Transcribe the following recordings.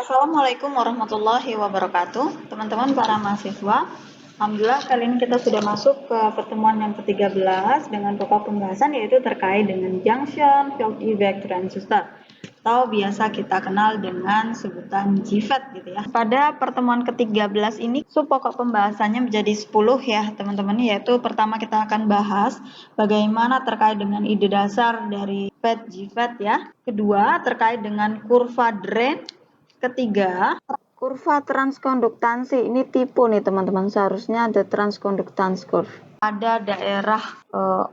Assalamualaikum warahmatullahi wabarakatuh. Teman-teman para mahasiswa, alhamdulillah kali ini kita sudah masuk ke pertemuan yang ke-13 dengan pokok pembahasan yaitu terkait dengan junction, field effect, transistor atau biasa kita kenal dengan sebutan JFET gitu ya. Pada pertemuan ke-13 ini sub pokok pembahasannya menjadi 10 ya teman-teman, yaitu pertama kita akan bahas bagaimana terkait dengan ide dasar dari FET JFET ya. Kedua terkait dengan kurva drain. Ketiga, kurva transkonduktansi. Ini tipe nih teman-teman, seharusnya ada transkonduktansi curve. Ada daerah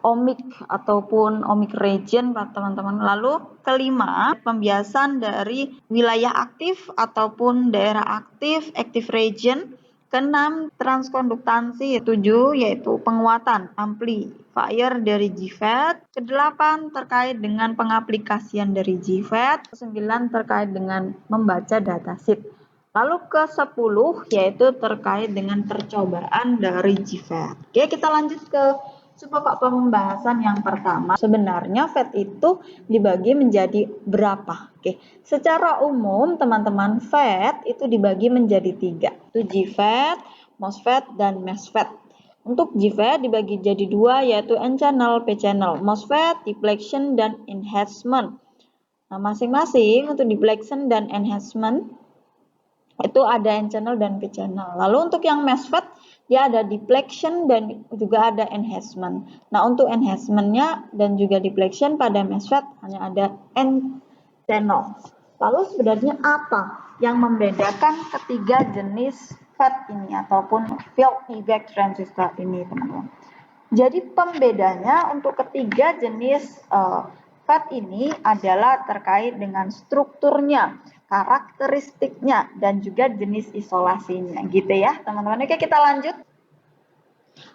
ohmic ataupun ohmic region teman-teman. Lalu kelima, pembiasan dari wilayah aktif ataupun daerah aktif, active region. Keenam, transkonduktansi. Ketujuh, yaitu penguatan amplifier dari JFET. Kedelapan, terkait dengan pengaplikasian dari JFET. Kesembilan, terkait dengan membaca datasheet. Lalu ke-10 yaitu terkait dengan percobaan dari JFET. Oke, kita lanjut ke pokok pembahasan yang pertama. Sebenarnya FET itu dibagi menjadi berapa? Oke, secara umum teman-teman FET itu dibagi menjadi 3. Itu JFET, MOSFET, dan MESFET. Untuk JFET dibagi jadi 2 yaitu N-channel, P-channel. MOSFET, deflection, dan enhancement. Nah, masing-masing untuk deflection dan enhancement itu ada N-channel dan P-channel. Lalu untuk yang MESFET dia ada deflection dan juga ada enhancement. Nah, untuk enhancement-nya dan juga deflection pada MESFET hanya ada N-channel. Lalu sebenarnya apa yang membedakan ketiga jenis FET ini ataupun field effect transistor ini, teman-teman? Jadi pembedanya untuk ketiga jenis FET ini adalah terkait dengan strukturnya, karakteristiknya, dan juga jenis isolasinya gitu ya teman-teman. Oke, kita lanjut.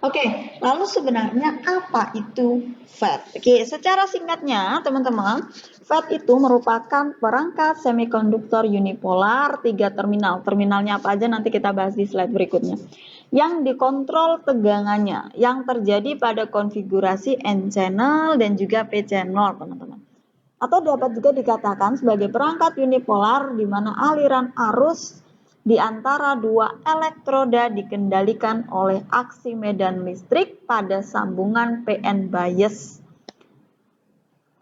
Oke, lalu sebenarnya apa itu FET? Oke, secara singkatnya teman-teman, FET itu merupakan perangkat semikonduktor unipolar 3 terminal. Terminalnya apa aja nanti kita bahas di slide berikutnya. Yang dikontrol tegangannya, yang terjadi pada konfigurasi N-channel dan juga P-channel teman-teman. Atau dapat juga dikatakan sebagai perangkat unipolar di mana aliran arus di antara dua elektroda dikendalikan oleh aksi medan listrik pada sambungan PN bias.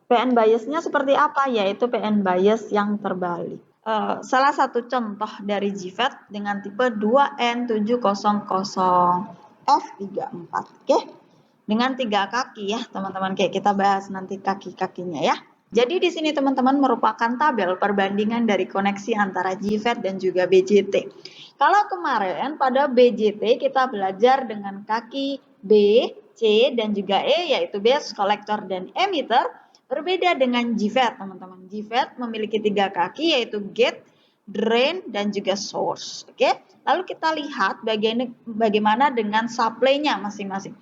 PN biasnya seperti apa? Yaitu PN bias yang terbalik. Salah satu contoh dari JFET dengan tipe 2N700F34. Oke? Dengan 3 kaki ya, teman-teman. Kayak kita bahas nanti kaki-kakinya ya. Jadi di sini teman-teman merupakan tabel perbandingan dari koneksi antara JFET dan juga BJT. Kalau kemarin pada BJT kita belajar dengan kaki B, C, dan juga E yaitu base, kolektor, dan emitter. Berbeda dengan JFET teman-teman. JFET memiliki 3 kaki yaitu gate, drain, dan juga source. Oke, lalu kita lihat bagaimana dengan supply-nya masing-masing.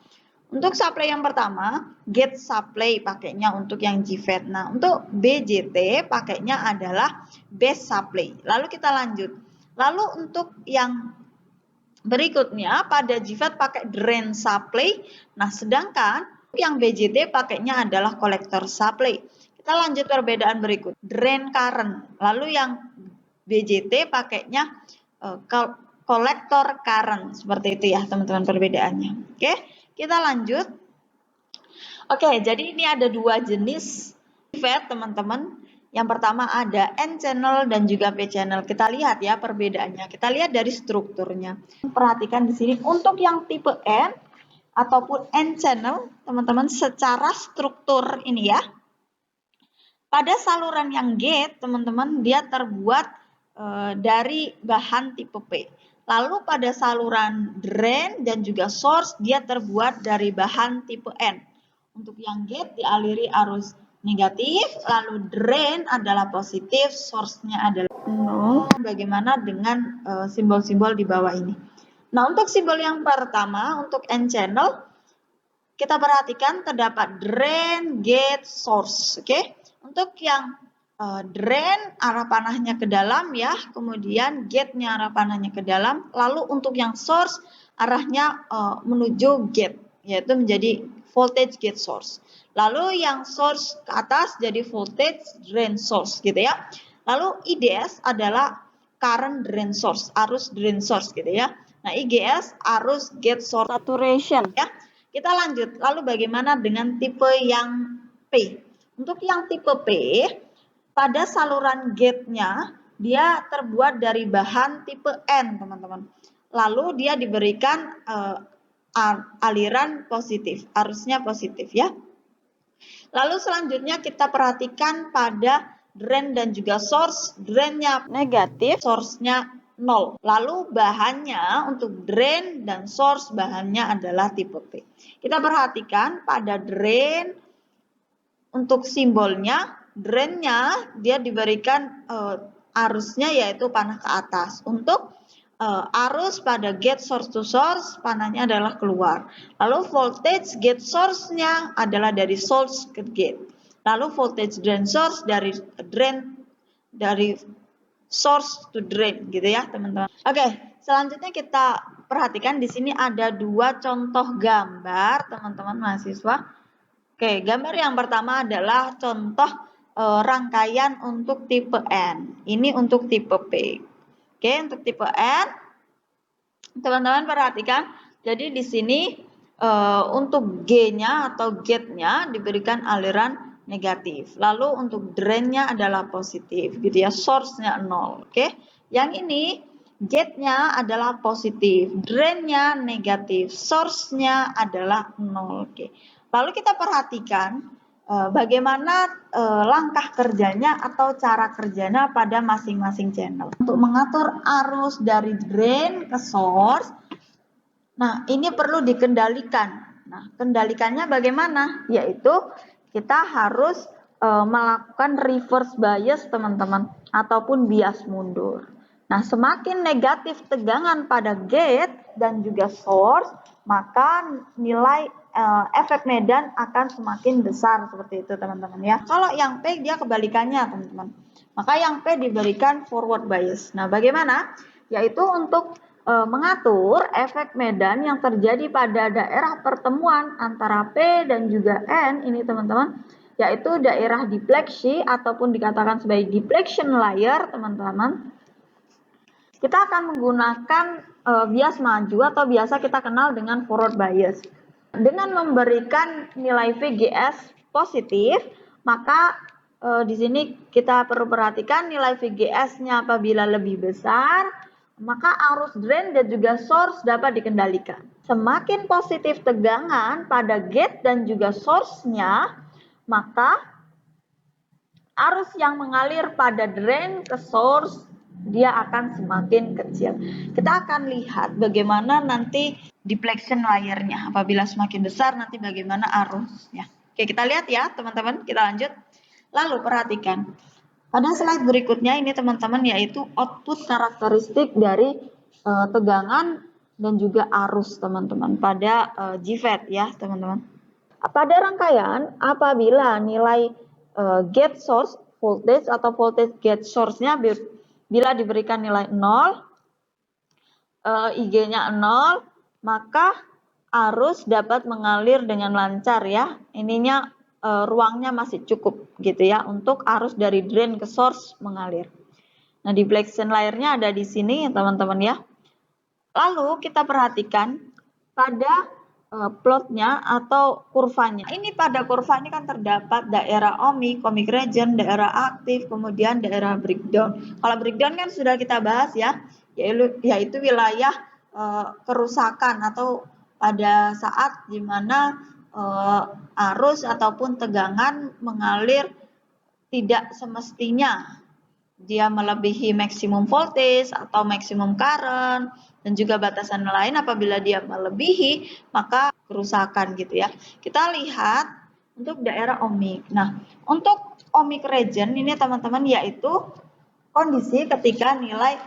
Untuk supply yang pertama, gate supply pakainya untuk yang JFET. Nah, untuk BJT pakainya adalah base supply. Lalu kita lanjut. Lalu untuk yang berikutnya pada JFET pakai drain supply. Nah, sedangkan yang BJT pakainya adalah collector supply. Kita lanjut perbedaan berikut. Drain current. Lalu yang BJT pakainya collector current. Seperti itu ya, teman-teman perbedaannya. Oke. Kita lanjut. Oke, jadi ini ada 2 jenis JFET, teman-teman. Yang pertama ada N-channel dan juga P-channel. Kita lihat ya perbedaannya. Kita lihat dari strukturnya. Perhatikan di sini untuk yang tipe N ataupun N-channel, teman-teman, secara struktur ini ya. Pada saluran yang gate, teman-teman, dia terbuat dari bahan tipe P. Lalu pada saluran drain dan juga source dia terbuat dari bahan tipe N. Untuk yang gate dialiri arus negatif, lalu drain adalah positif, source-nya adalah 0. Bagaimana dengan simbol-simbol di bawah ini? Nah, untuk simbol yang pertama, untuk N-channel, kita perhatikan terdapat drain, gate, source. Oke? Untuk yang drain arah panahnya ke dalam ya, kemudian gate-nya arah panahnya ke dalam, lalu untuk yang source arahnya menuju gate, yaitu menjadi voltage gate source. Lalu yang source ke atas jadi voltage drain source gitu ya. Lalu IDS adalah current drain source, arus drain source gitu ya. Nah, IGS arus gate source saturation ya. Kita lanjut. Lalu bagaimana dengan tipe yang P? Untuk yang tipe P, pada saluran gate-nya dia terbuat dari bahan tipe N, teman-teman. Lalu dia diberikan aliran positif, arusnya positif ya. Lalu selanjutnya kita perhatikan pada drain dan juga source. Drainnya negatif, source-nya 0. Lalu bahannya untuk drain dan source bahannya adalah tipe P. Kita perhatikan pada drain untuk simbolnya, drainnya dia diberikan arusnya yaitu panah ke atas. Untuk arus pada gate source to source, panahnya adalah keluar. Lalu voltage gate source-nya adalah dari source ke gate. Lalu voltage drain source dari source to drain gitu ya, teman-teman. Oke, selanjutnya kita perhatikan di sini ada dua contoh gambar, teman-teman mahasiswa. Oke, gambar yang pertama adalah contoh rangkaian untuk tipe N. Ini untuk tipe P. Oke, untuk tipe N, teman-teman perhatikan. Jadi di sini untuk G-nya atau gate-nya diberikan aliran negatif. Lalu untuk drain-nya adalah positif, gitu ya. Source-nya 0. Oke, yang ini gate-nya adalah positif, drain-nya negatif, source-nya adalah 0. Oke. Lalu kita perhatikan bagaimana langkah kerjanya atau cara kerjanya pada masing-masing channel. Untuk mengatur arus dari drain ke source, nah ini perlu dikendalikan. Nah, kendalikannya bagaimana? Yaitu kita harus melakukan reverse bias, teman-teman, ataupun bias mundur. Nah, semakin negatif tegangan pada gate dan juga source, maka nilai efek medan akan semakin besar seperti itu, teman-teman ya. Kalau yang P dia kebalikannya, teman-teman. Maka yang P diberikan forward bias. Nah, bagaimana? Yaitu untuk mengatur efek medan yang terjadi pada daerah pertemuan antara P dan juga N ini, teman-teman, yaitu daerah dipleksi ataupun dikatakan sebagai deflection layer, teman-teman. Kita akan menggunakan bias maju atau biasa kita kenal dengan forward bias. Dengan memberikan nilai VGS positif, maka di sini kita perlu perhatikan nilai VGS-nya apabila lebih besar, maka arus drain dan juga source dapat dikendalikan. Semakin positif tegangan pada gate dan juga source-nya, maka arus yang mengalir pada drain ke source dia akan semakin kecil. Kita akan lihat bagaimana nanti deflection layernya. Apabila semakin besar nanti bagaimana arusnya. Oke, kita lihat ya teman-teman, kita lanjut. Lalu perhatikan. Pada slide berikutnya ini teman-teman yaitu output karakteristik dari tegangan dan juga arus, teman-teman, pada GFET ya teman-teman. Pada rangkaian apabila nilai gate source voltage atau voltage gate source-nya bila diberikan nilai 0, IG-nya 0, maka arus dapat mengalir dengan lancar ya. Ininya ruangnya masih cukup gitu ya untuk arus dari drain ke source mengalir. Nah, deflection layer-nya ada di sini teman-teman ya. Lalu kita perhatikan pada plotnya atau kurvanya. Ini pada kurva ini kan terdapat daerah ohmic region, daerah aktif, kemudian daerah breakdown. Kalau breakdown kan sudah kita bahas ya, yaitu wilayah kerusakan atau pada saat dimana arus ataupun tegangan mengalir tidak semestinya. Dia melebihi maksimum voltage atau maksimum current dan juga batasan lain. Apabila dia melebihi maka kerusakan gitu ya. Kita lihat untuk daerah ohmic. Nah, untuk ohmic region ini teman-teman yaitu kondisi ketika nilai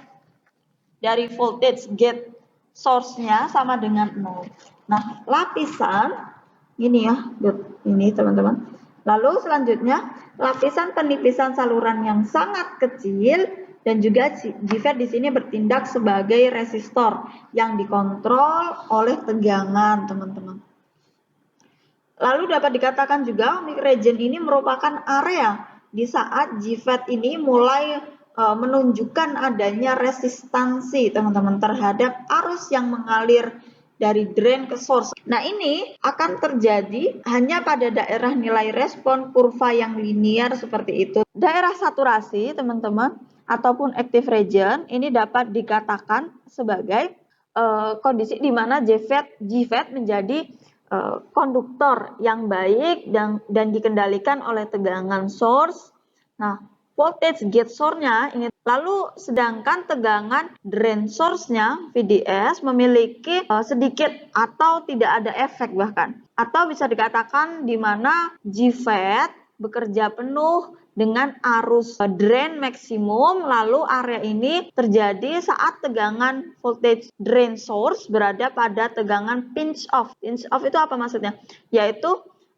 dari voltage gate source-nya sama dengan 0. Nah, lapisan ini ya, ini teman-teman. Lalu selanjutnya lapisan penipisan saluran yang sangat kecil dan juga GFET di sini bertindak sebagai resistor yang dikontrol oleh tegangan, teman-teman. Lalu dapat dikatakan juga ohmic region ini merupakan area di saat GFET ini mulai menunjukkan adanya resistansi teman-teman terhadap arus yang mengalir dari drain ke source. Nah, ini akan terjadi hanya pada daerah nilai respon kurva yang linear seperti itu. Daerah saturasi, teman-teman, ataupun active region ini dapat dikatakan sebagai kondisi di mana GFET menjadi konduktor yang baik dan dikendalikan oleh tegangan source. Nah, voltage gate source-nya ini lalu sedangkan tegangan drain source-nya VDS memiliki sedikit atau tidak ada efek bahkan. Atau bisa dikatakan di mana GFET bekerja penuh dengan arus drain maksimum, lalu area ini terjadi saat tegangan voltage drain source berada pada tegangan pinch off. Pinch off itu apa maksudnya? Yaitu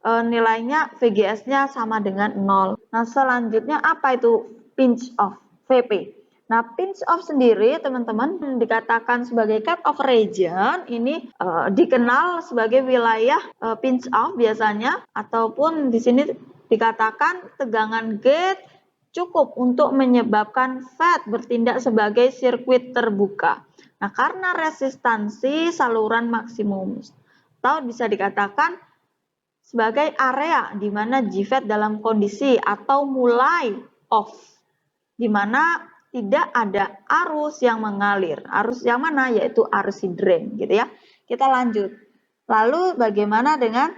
nilainya VGS-nya sama dengan 0. Nah, selanjutnya apa itu pinch off? VP. Nah, pinch off sendiri teman-teman dikatakan sebagai cut off region ini dikenal sebagai wilayah pinch off biasanya, ataupun di sini dikatakan tegangan gate cukup untuk menyebabkan FET bertindak sebagai sirkuit terbuka. Nah, karena resistansi saluran maksimum, atau bisa dikatakan sebagai area di mana GFET dalam kondisi atau mulai off, di mana tidak ada arus yang mengalir. Arus yang mana? Yaitu arus drain, gitu ya. Kita lanjut. Lalu bagaimana dengan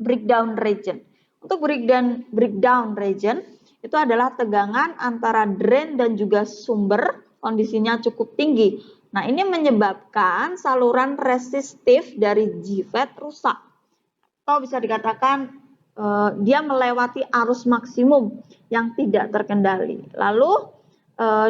breakdown region? Untuk breakdown region itu adalah tegangan antara drain dan juga sumber kondisinya cukup tinggi. Nah, ini menyebabkan saluran resistif dari GFET rusak. Atau bisa dikatakan dia melewati arus maksimum yang tidak terkendali. Lalu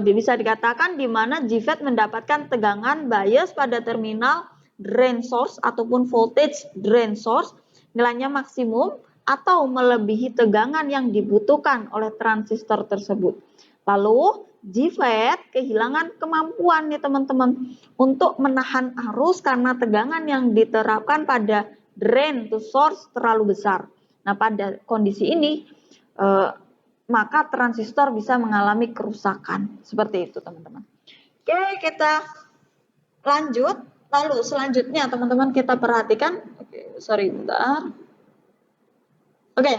bisa dikatakan di mana GFET mendapatkan tegangan bias pada terminal drain source ataupun voltage drain source nilainya maksimum atau melebihi tegangan yang dibutuhkan oleh transistor tersebut. Lalu GFET kehilangan kemampuan nih teman-teman untuk menahan arus karena tegangan yang diterapkan pada drain to source terlalu besar. Nah, pada kondisi ini maka transistor bisa mengalami kerusakan. Seperti itu teman-teman. Oke, kita lanjut. Lalu selanjutnya teman-teman kita perhatikan. Bentar. Oke,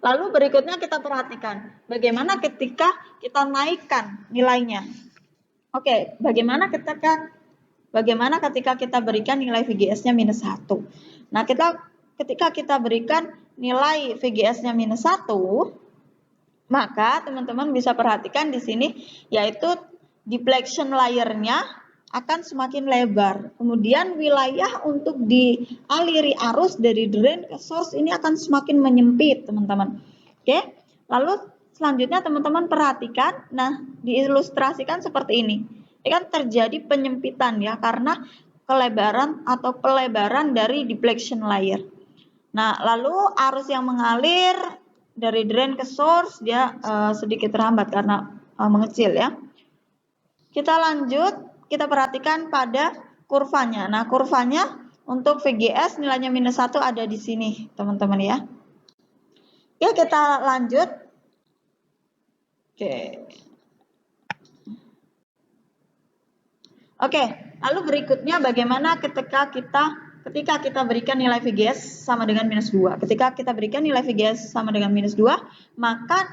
lalu berikutnya kita perhatikan bagaimana ketika kita naikkan nilainya. Oke, bagaimana ketika kita berikan nilai VGS-nya minus 1. Nah, ketika kita berikan nilai VGS-nya minus 1, maka teman-teman bisa perhatikan di sini yaitu deflection layer-nya akan semakin lebar. Kemudian wilayah untuk dialiri arus dari drain ke source ini akan semakin menyempit, teman-teman. Oke, lalu selanjutnya teman-teman perhatikan, nah diilustrasikan seperti ini. Ini kan terjadi penyempitan ya, karena kelebaran atau pelebaran dari deflection layer. Nah, lalu arus yang mengalir dari drain ke source dia sedikit terhambat karena mengecil ya. Kita lanjut. Kita perhatikan pada kurvanya. Nah, kurvanya untuk VGS nilainya minus 1 ada di sini, teman-teman ya. Oke, kita lanjut. Oke, lalu berikutnya bagaimana ketika kita berikan nilai VGS sama dengan minus 2. Ketika kita berikan nilai VGS sama dengan minus 2, maka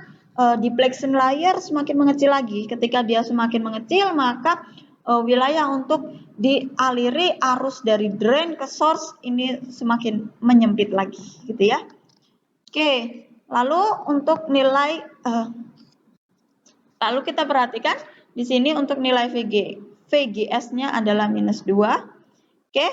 deflection layer semakin mengecil lagi. Ketika dia semakin mengecil, maka wilayah untuk dialiri arus dari drain ke source ini semakin menyempit lagi, gitu ya. Oke, lalu untuk nilai lalu kita perhatikan di sini untuk nilai VGS-nya adalah minus 2. Oke,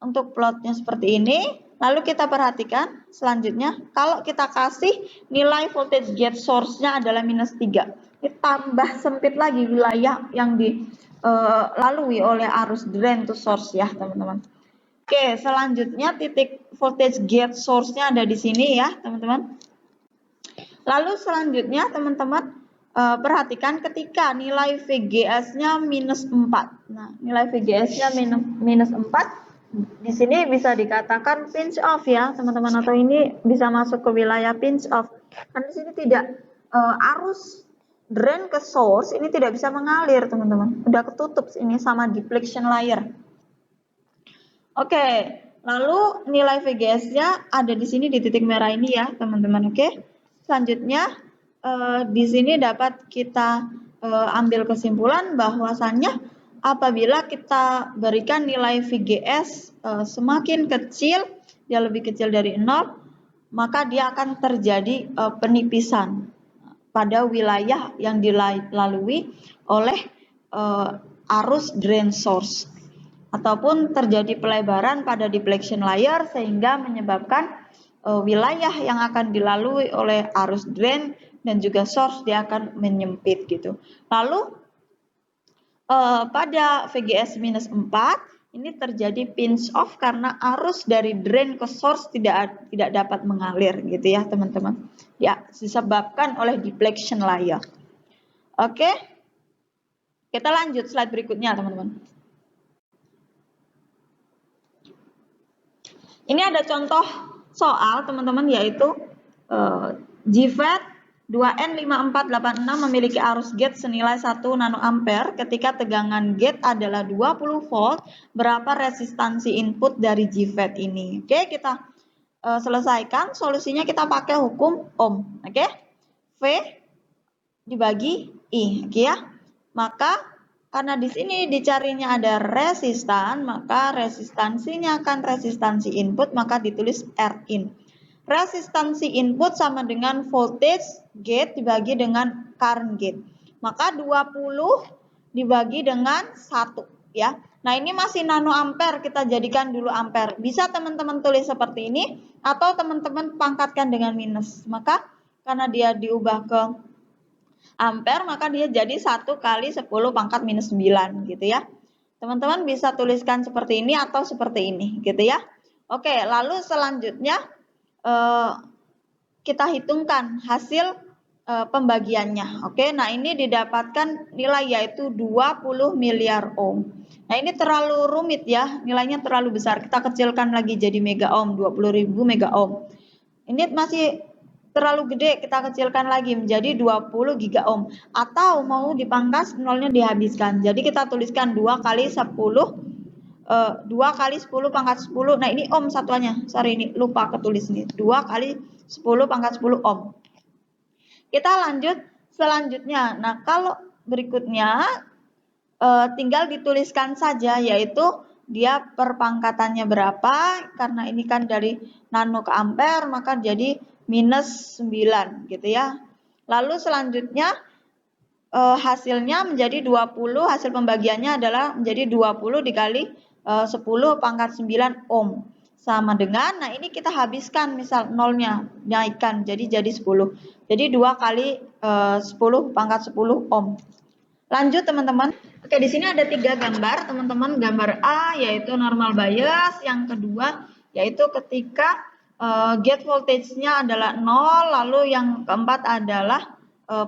untuk plotnya seperti ini. Lalu kita perhatikan selanjutnya, kalau kita kasih nilai voltage gate source-nya adalah minus 3. Ini tambah sempit lagi wilayah yang dilalui oleh arus drain to source ya, teman-teman. Oke, selanjutnya titik voltage gate source-nya ada di sini ya, teman-teman. Lalu selanjutnya, teman-teman, perhatikan ketika nilai VGS-nya minus 4. Nah, nilai VGS-nya minus 4. Di sini bisa dikatakan pinch off ya, teman-teman, atau ini bisa masuk ke wilayah pinch off. Karena di sini tidak arus drain ke source ini tidak bisa mengalir, teman-teman. Udah ketutup ini sama depletion layer. Oke, lalu nilai VGS-nya ada di sini di titik merah ini ya, teman-teman. Oke. Selanjutnya di sini dapat kita ambil kesimpulan bahwasannya apabila kita berikan nilai VGS semakin kecil, dia lebih kecil dari 0, maka dia akan terjadi penipisan pada wilayah yang dilalui oleh arus drain source, ataupun terjadi pelebaran pada depletion layer sehingga menyebabkan wilayah yang akan dilalui oleh arus drain dan juga source dia akan menyempit gitu. Lalu pada VGS minus 4 ini terjadi pinch off karena arus dari drain ke source tidak dapat mengalir gitu ya teman-teman. Ya, disebabkan oleh depletion layer. Oke. Kita lanjut slide berikutnya teman-teman. Ini ada contoh soal teman-teman, yaitu GFET 2N5486 memiliki arus gate senilai 1 nanoampere ketika tegangan gate adalah 20 volt. Berapa resistansi input dari GFET ini? Oke, kita selesaikan. Solusinya kita pakai hukum Ohm. Oke, V dibagi I. Oke ya. Maka karena di sini dicarinya ada resistan, maka resistansinya akan resistansi input, maka ditulis Rin. Resistansi input sama dengan voltage gate dibagi dengan current gate. Maka 20 dibagi dengan 1 ya. Nah, ini masih nanoampere, kita jadikan dulu ampere. Bisa teman-teman tulis seperti ini atau teman-teman pangkatkan dengan minus. Maka karena dia diubah ke ampere, maka dia jadi 1 kali 10 pangkat minus 9 gitu ya. Teman-teman bisa tuliskan seperti ini atau seperti ini gitu ya. Oke, lalu selanjutnya kita hitungkan hasil pembagiannya. Oke, nah ini didapatkan nilai yaitu 20 miliar ohm. Nah, ini terlalu rumit ya, nilainya terlalu besar. Kita kecilkan lagi jadi mega ohm, 20.000 mega ohm. Ini masih terlalu gede, kita kecilkan lagi menjadi 20 giga ohm. Atau mau dipangkas, nolnya dihabiskan. Jadi kita tuliskan 2 kali 10, 2 kali 10 pangkat 10. Nah, ini ohm satuannya. Sorry, ini lupa ketulis ini. 2 kali 10 pangkat 10 ohm. Kita lanjut selanjutnya. Nah, kalau berikutnya tinggal dituliskan saja, yaitu dia perpangkatannya berapa. Karena ini kan dari nano ke ampere, maka jadi minus 9 gitu ya. Lalu selanjutnya hasilnya menjadi 20, hasil pembagiannya adalah menjadi 20 dikali 10 pangkat 9 ohm. Sama dengan, nah ini kita habiskan, misal nolnya naikkan jadi 10. Jadi 2 kali 10 pangkat 10 ohm. Lanjut teman-teman. Oke, di sini ada 3 gambar teman-teman. Gambar A yaitu normal bias, yang kedua yaitu ketika gate voltage-nya adalah 0, lalu yang keempat adalah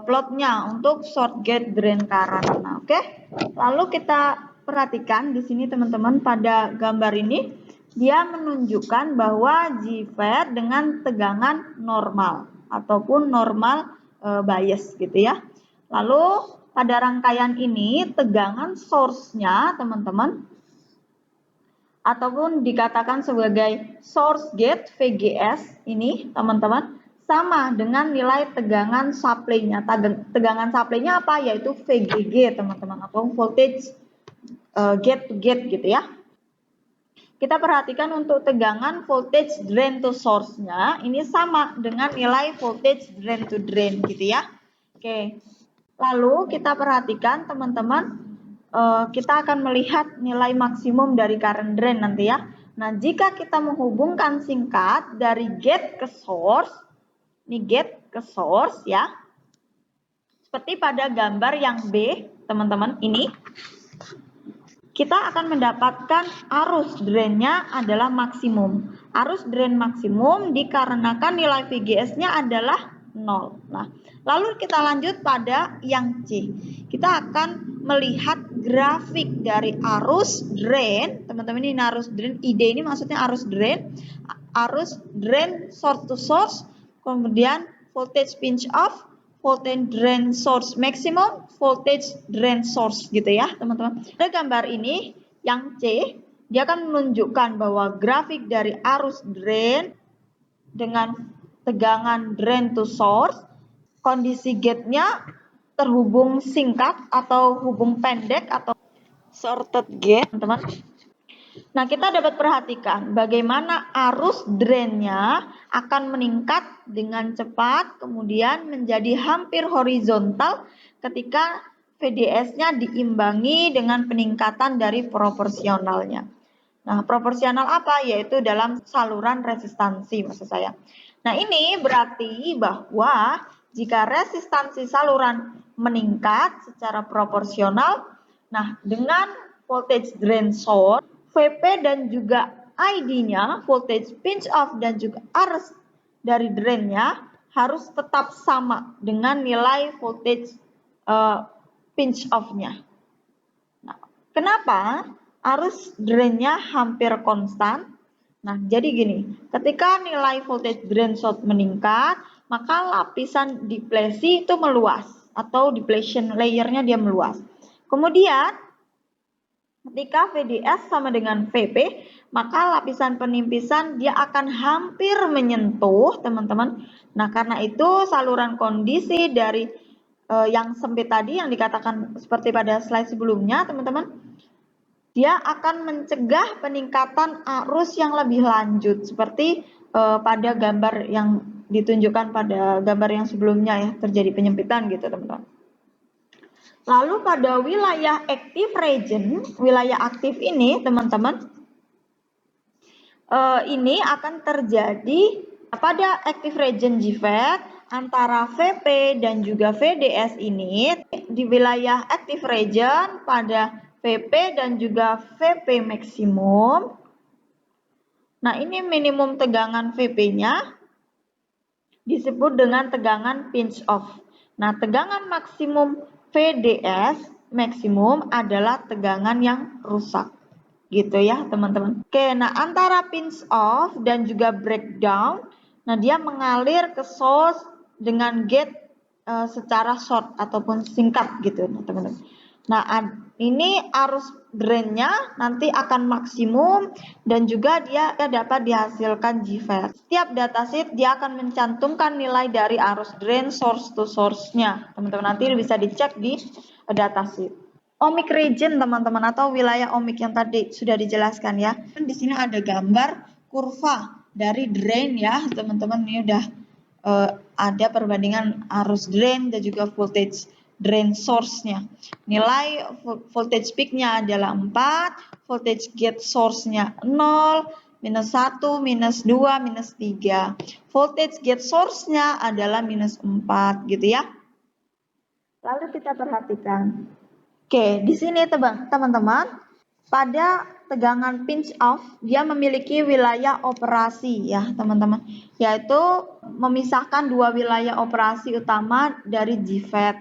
plotnya untuk short gate drain current. Nah, oke. Lalu kita perhatikan di sini teman-teman, pada gambar ini dia menunjukkan bahwa GFET dengan tegangan normal ataupun normal bias gitu ya. Lalu pada rangkaian ini tegangan source-nya teman-teman, ataupun dikatakan sebagai source gate VGS ini teman-teman, sama dengan nilai tegangan supply-nya. Tegangan supply-nya apa? Yaitu VGG teman-teman, atau voltage gate to gate gitu ya. Kita perhatikan untuk tegangan voltage drain to source-nya ini sama dengan nilai voltage drain to drain gitu ya. Oke. Lalu kita perhatikan teman-teman, kita akan melihat nilai maksimum dari current drain nanti ya. Nah, jika kita menghubungkan singkat dari gate ke source, ini gate ke source ya, seperti pada gambar yang B teman-teman ini, kita akan mendapatkan arus drainnya adalah maksimum. Arus drain maksimum dikarenakan nilai VGS-nya adalah 0. Nah, lalu kita lanjut pada yang C. Kita akan melihat grafik dari arus drain. Teman-teman, ini arus drain. ID ini maksudnya arus drain. Arus drain source to source. Kemudian voltage pinch off. voltage drain source maximum, voltage drain source gitu ya teman-teman. Pada gambar ini yang C, dia akan menunjukkan bahwa grafik dari arus drain dengan tegangan drain to source, kondisi gate-nya terhubung singkat atau hubung pendek atau shorted gate teman-teman. Nah, kita dapat perhatikan bagaimana arus drainnya akan meningkat dengan cepat, kemudian menjadi hampir horizontal ketika VDS-nya diimbangi dengan peningkatan dari proporsionalnya. Nah, proporsional apa? Yaitu dalam saluran resistansi maksud saya. Nah, ini berarti bahwa jika resistansi saluran meningkat secara proporsional, nah dengan voltage drain source, VP dan juga ID-nya, voltage pinch off dan juga arus dari drain-nya harus tetap sama dengan nilai voltage pinch off-nya. Nah, kenapa arus drain-nya hampir konstan? Nah, jadi gini, ketika nilai voltage drain source meningkat, maka lapisan deplesi itu meluas atau depletion layer-nya dia meluas. Kemudian ketika VDS sama dengan VP, maka lapisan penimpisan dia akan hampir menyentuh, teman-teman. Nah, karena itu saluran kondisi dari yang sempit tadi yang dikatakan seperti pada slide sebelumnya, teman-teman, dia akan mencegah peningkatan arus yang lebih lanjut seperti pada gambar yang ditunjukkan pada gambar yang sebelumnya ya, terjadi penyempitan gitu, teman-teman. Lalu pada wilayah active region, wilayah aktif ini teman-teman, ini akan terjadi pada active region JFET antara VP dan juga VDS ini di wilayah active region pada VP dan juga VP maksimum. Nah, ini minimum tegangan VP-nya disebut dengan tegangan pinch off. Nah, tegangan maksimum VDS maksimum adalah tegangan yang rusak. Gitu ya, teman-teman. Oke, nah antara pinch off dan juga breakdown, nah dia mengalir ke source dengan gate secara short ataupun singkat gitu, teman-teman. Nah, ini arus drainnya nanti akan maksimum dan juga dia dapat dihasilkan JFET. Setiap datasheet dia akan mencantumkan nilai dari arus drain source to source-nya. Teman-teman nanti bisa dicek di datasheet. Ohmic region teman-teman atau wilayah ohmic yang tadi sudah dijelaskan ya. Di sini ada gambar kurva dari drain ya, teman-teman. Ini udah ada perbandingan arus drain dan juga voltage drain source-nya. Nilai voltage peak-nya adalah 4, voltage gate source-nya 0, minus 1, minus 2, minus 3. Voltage gate source-nya adalah minus 4 gitu ya. Lalu kita perhatikan. Oke, di sini teman-teman, pada tegangan pinch off, dia memiliki wilayah operasi ya teman-teman, yaitu memisahkan dua wilayah operasi utama dari JFET.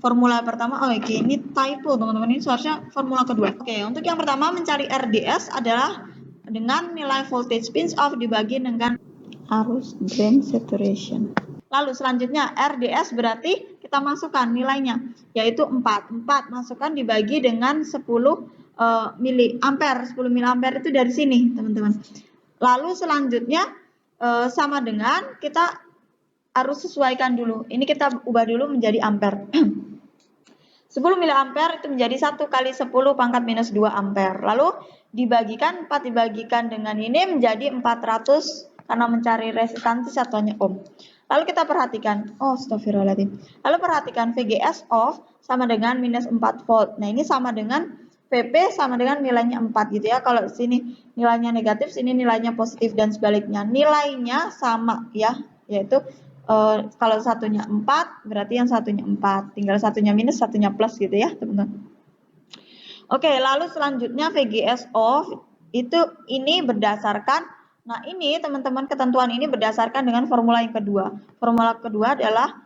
Formula pertama, oke, ini typo teman-teman, ini seharusnya formula kedua. Oke, untuk yang pertama mencari RDS adalah dengan nilai voltage pinch off dibagi dengan arus drain saturation. Lalu selanjutnya RDS berarti kita masukkan nilainya yaitu 4. 4 masukkan dibagi dengan 10 miliampere. 10 miliampere itu dari sini, teman-teman. Lalu selanjutnya sama dengan kita harus sesuaikan dulu. Ini kita ubah dulu menjadi ampere. 10 miliampere itu menjadi 1 kali 10 pangkat minus 2 ampere. Lalu dibagikan 4 dibagikan dengan ini menjadi 400 karena mencari resistansi satuannya ohm. Lalu kita perhatikan, astagfirullahaladzim. Lalu perhatikan VGS off sama dengan minus 4 volt. Nah, ini sama dengan VP sama dengan nilainya 4 gitu ya. Kalau sini nilainya negatif, sini nilainya positif dan sebaliknya. Nilainya sama ya, yaitu kalau satunya 4, berarti yang satunya 4. Tinggal satunya minus, satunya plus gitu ya, teman-teman. Oke, lalu selanjutnya VGS off itu ini berdasarkan, nah ini teman-teman ketentuan ini berdasarkan dengan formula yang kedua. Formula kedua adalah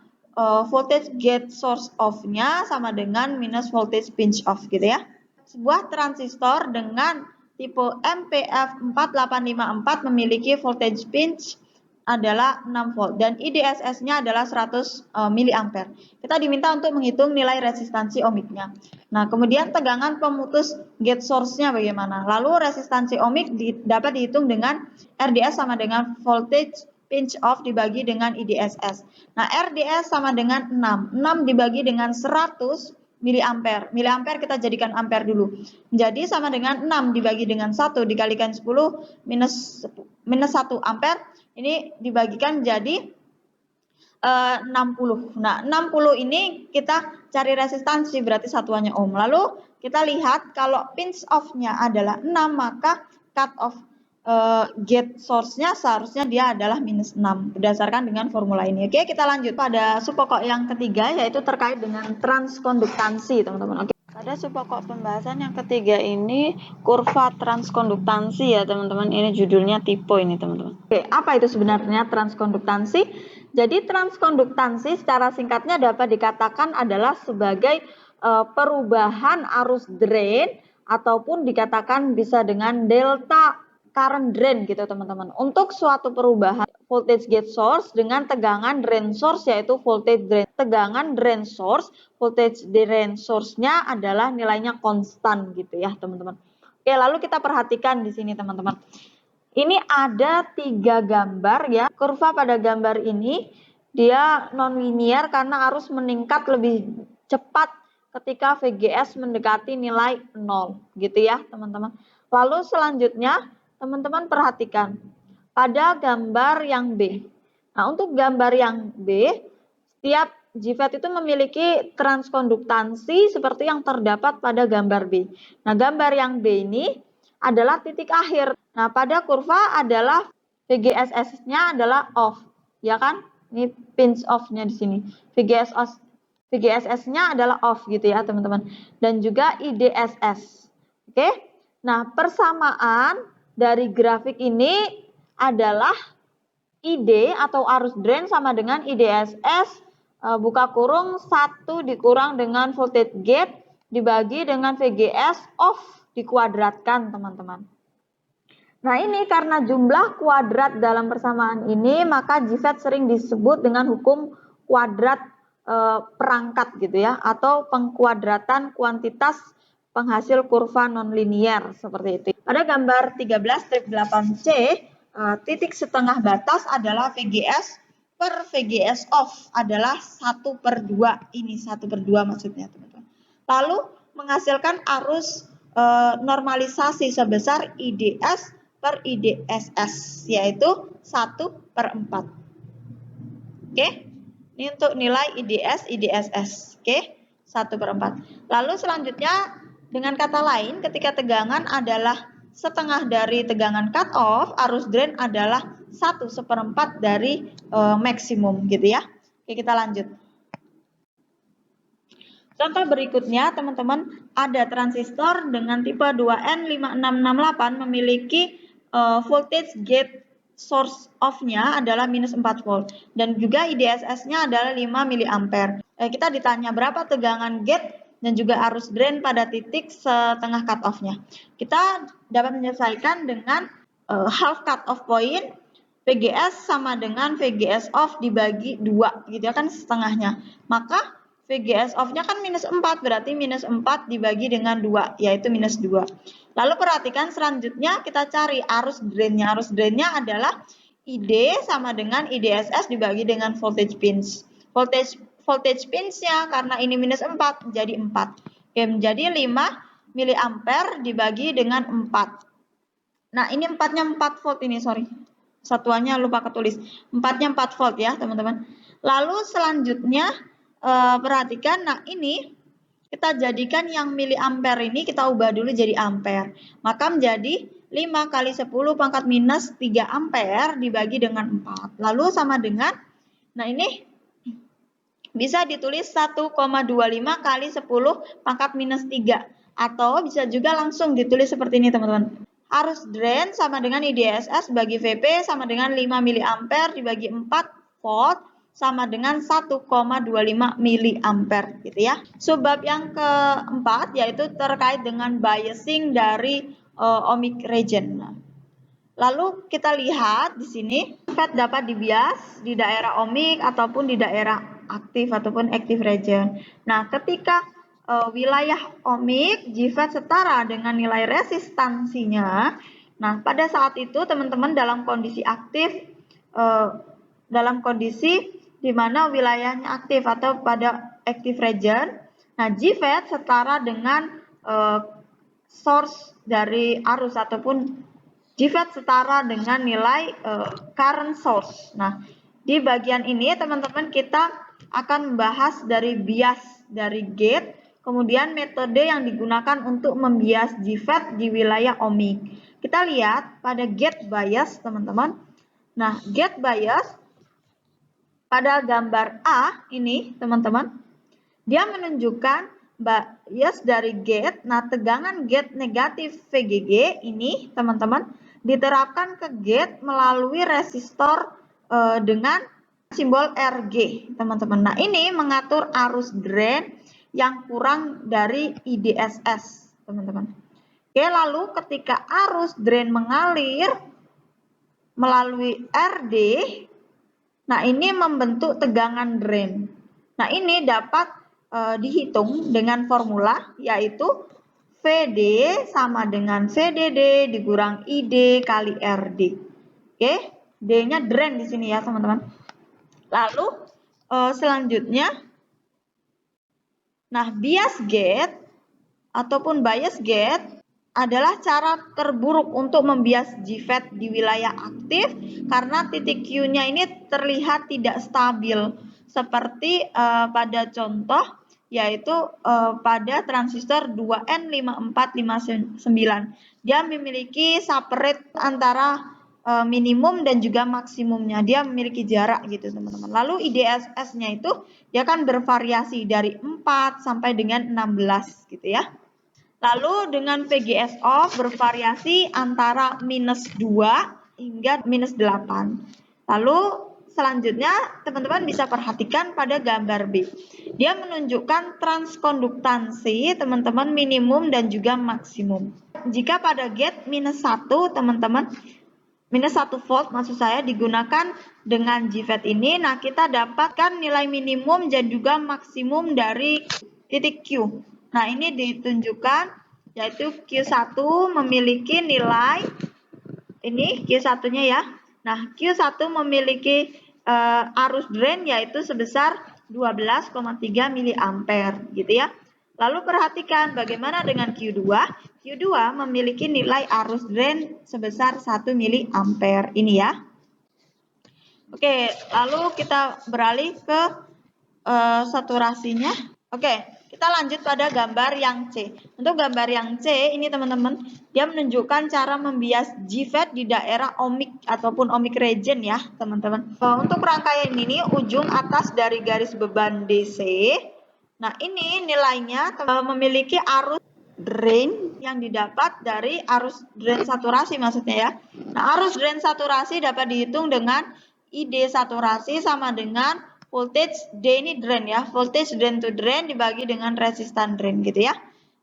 voltage gate source off-nya sama dengan minus voltage pinch off gitu ya. Sebuah transistor dengan tipe MPF 4854 memiliki voltage pinch adalah 6 volt dan IDSS-nya adalah 100 mA. Kita diminta untuk menghitung nilai resistansi ohmiknya. Nah, kemudian tegangan pemutus gate source-nya bagaimana? Lalu resistansi ohmik dapat dihitung dengan RDS sama dengan voltage pinch off dibagi dengan IDSS. Nah, RDS sama dengan 6. 6 dibagi dengan 100 miliampere. Miliampere kita jadikan ampere dulu. Jadi sama dengan 6 dibagi dengan 1 dikalikan 10 minus 1 ampere. Ini dibagikan jadi 60. Nah, 60 ini kita cari resistansi berarti satuannya ohm. Lalu kita lihat kalau pinch off-nya adalah 6, maka cut off gate source-nya seharusnya dia adalah minus 6 berdasarkan dengan formula ini. Oke, kita lanjut pada subpokok yang ketiga yaitu terkait dengan transkonduktansi, teman-teman. Oke. Pada subpokok pembahasan yang ketiga ini kurva transkonduktansi ya teman-teman. Ini judulnya tipe ini teman-teman. Oke, apa itu sebenarnya transkonduktansi? Jadi transkonduktansi secara singkatnya dapat dikatakan adalah sebagai perubahan arus drain ataupun dikatakan bisa dengan delta current drain gitu teman-teman. Untuk suatu perubahan voltage gate source dengan tegangan drain source yaitu voltage drain. Tegangan drain source, voltage drain source-nya adalah nilainya konstan gitu ya teman-teman. Oke, lalu kita perhatikan di sini teman-teman. Ini ada 3 gambar ya. Kurva pada gambar ini dia non-linear karena arus meningkat lebih cepat ketika VGS mendekati nilai 0 gitu ya teman-teman. Lalu selanjutnya teman-teman perhatikan pada gambar yang B. Nah, untuk gambar yang B, setiap JFET itu memiliki transkonduktansi seperti yang terdapat pada gambar B. Nah, gambar yang B ini adalah titik akhir. Nah, pada kurva adalah VGSS-nya adalah off, ya kan? Ini pinch off-nya di sini. VGSS-nya adalah off gitu ya, teman-teman. Dan juga IDSS. Oke? Nah, persamaan dari grafik ini adalah ID atau arus drain sama dengan IDSS buka kurung 1 dikurang dengan voltage gate dibagi dengan VGS off dikuadratkan teman-teman. Nah ini karena jumlah kuadrat dalam persamaan ini maka JFET sering disebut dengan hukum kuadrat perangkat gitu ya atau pengkuadratan kuantitas penghasil kurva nonlinier seperti itu. Pada gambar 13 strip 8C titik setengah batas adalah VGS per VGS off adalah 1/2. Ini 1/2 maksudnya teman-teman. Lalu menghasilkan arus normalisasi sebesar IDS per IDSS yaitu 1/4. Oke. Ini untuk nilai IDS, IDSS. Oke. 1/4. Lalu selanjutnya dengan kata lain ketika tegangan adalah setengah dari tegangan cut off, arus drain adalah 1/4 dari maksimum gitu ya. Oke, kita lanjut. Contoh berikutnya, teman-teman, ada transistor dengan tipe 2N5668 memiliki voltage gate source off-nya adalah minus 4 volt dan juga IDSS-nya adalah 5 mA. Kita ditanya berapa tegangan gate dan juga arus drain pada titik setengah cut off-nya. Kita dapat menyelesaikan dengan half cut off point VGS sama dengan VGS off dibagi 2 gitu ya kan setengahnya. Maka VGS off-nya kan minus 4 berarti minus 4 dibagi dengan 2 yaitu minus 2. Lalu perhatikan selanjutnya kita cari arus drain-nya. Arus drain-nya adalah ID sama dengan IDSS dibagi dengan voltage pinch. Voltage pinch-nya karena ini minus 4 jadi 4. Oke, menjadi 5 mA dibagi dengan 4. Nah, ini 4-nya 4 volt ini, sorry. Satuannya lupa ketulis. 4-nya 4 volt ya, teman-teman. Lalu selanjutnya perhatikan, nah ini kita jadikan yang miliampere ini kita ubah dulu jadi ampere. Maka menjadi 5 kali 10 pangkat minus 3 ampere dibagi dengan 4. Lalu sama dengan, nah ini bisa ditulis 1,25 kali 10 pangkat minus 3. Atau bisa juga langsung ditulis seperti ini teman-teman. Arus drain sama dengan IDSS bagi VP sama dengan 5 mA dibagi 4 volt sama dengan 1,25 mA gitu ya. Subbab yang keempat yaitu terkait dengan biasing dari ohmic region. Lalu kita lihat di sini, GFAT dapat dibias di daerah ohmic ataupun di daerah aktif ataupun active region. Nah, ketika wilayah ohmic, GFAT setara dengan nilai resistansinya. Nah, pada saat itu teman-teman dalam kondisi aktif, dalam kondisi di mana wilayahnya aktif atau pada active region, nah GFAT setara dengan source dari arus ataupun GFAT setara dengan nilai current source. Nah, di bagian ini teman-teman kita akan membahas dari bias dari gate, kemudian metode yang digunakan untuk membias GFAT di wilayah ohmic. Kita lihat pada gate bias, teman-teman. Nah, gate bias pada gambar A ini, teman-teman, dia menunjukkan bias dari gate. Nah, tegangan gate negatif VGG ini, teman-teman, diterapkan ke gate melalui resistor dengan simbol RG, teman-teman. Nah, ini mengatur arus drain yang kurang dari IDSS, teman-teman. Oke, lalu ketika arus drain mengalir melalui RD, nah ini membentuk tegangan drain. Nah, ini dapat dihitung dengan formula, yaitu VD sama dengan VDD dikurang ID kali RD. Oke, D-nya drain di sini ya, teman-teman. Lalu selanjutnya, nah bias gate ataupun bias gate adalah cara terburuk untuk membias GFAT di wilayah aktif karena titik Q-nya ini terlihat tidak stabil seperti pada contoh yaitu pada transistor 2N5459. Dia memiliki separate antara minimum dan juga maksimumnya. Dia memiliki jarak gitu, teman-teman. Lalu IDSS-nya itu dia kan bervariasi dari 4 sampai dengan 16 gitu ya. Lalu dengan VGS off bervariasi antara -2 hingga -8. Lalu selanjutnya teman-teman bisa perhatikan pada gambar B. Dia menunjukkan transkonduktansi teman-teman minimum dan juga maksimum. Jika pada gate -1 teman-teman, -1 volt maksud saya digunakan dengan GFAT ini, nah kita dapatkan nilai minimum dan juga maksimum dari titik Q. Nah, ini ditunjukkan yaitu Q1 memiliki nilai, ini Q1-nya ya. Nah, Q1 memiliki arus drain yaitu sebesar 12,3 mA gitu ya. Lalu perhatikan bagaimana dengan Q2. Q2 memiliki nilai arus drain sebesar 1 mA ini ya. Oke, lalu kita beralih ke saturasinya. Oke, kita lanjut pada gambar yang C. Untuk gambar yang C ini teman-teman, dia menunjukkan cara membias GFAT di daerah ohmic ataupun ohmic region ya, teman-teman. Untuk rangkaian ini ujung atas dari garis beban DC. Nah, ini nilainya memiliki arus drain yang didapat dari arus drain saturasi maksudnya ya. Nah, arus drain saturasi dapat dihitung dengan ID saturasi sama dengan voltage D ini drain ya, voltage drain to drain dibagi dengan resistan drain gitu ya.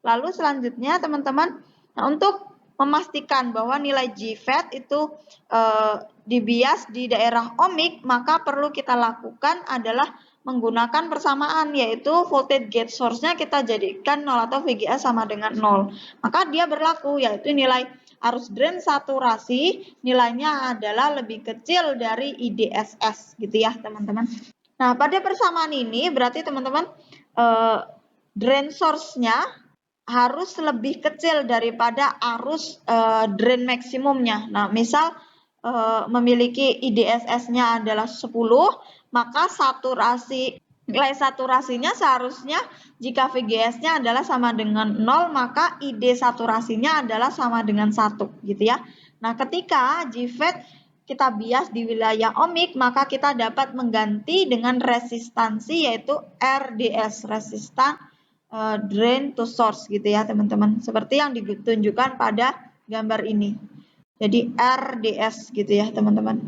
Lalu selanjutnya teman-teman, nah untuk memastikan bahwa nilai GFAT itu dibias di daerah ohmic, maka perlu kita lakukan adalah menggunakan persamaan, yaitu voltage gate source-nya kita jadikan 0 atau VGA sama dengan 0. Maka dia berlaku, yaitu nilai arus drain saturasi nilainya adalah lebih kecil dari IDSS gitu ya teman-teman. Nah, pada persamaan ini berarti teman-teman drain source-nya harus lebih kecil daripada arus drain maksimumnya. Nah, misal memiliki IDSS-nya adalah 10, maka nilai saturasinya seharusnya jika VGS-nya adalah sama dengan 0, maka ID saturasinya adalah sama dengan 1 gitu ya. Nah, ketika GFAT kita bias di wilayah ohmic, maka kita dapat mengganti dengan resistansi yaitu RDS, resistan drain to source gitu ya teman-teman. Seperti yang ditunjukkan pada gambar ini. Jadi RDS gitu ya teman-teman.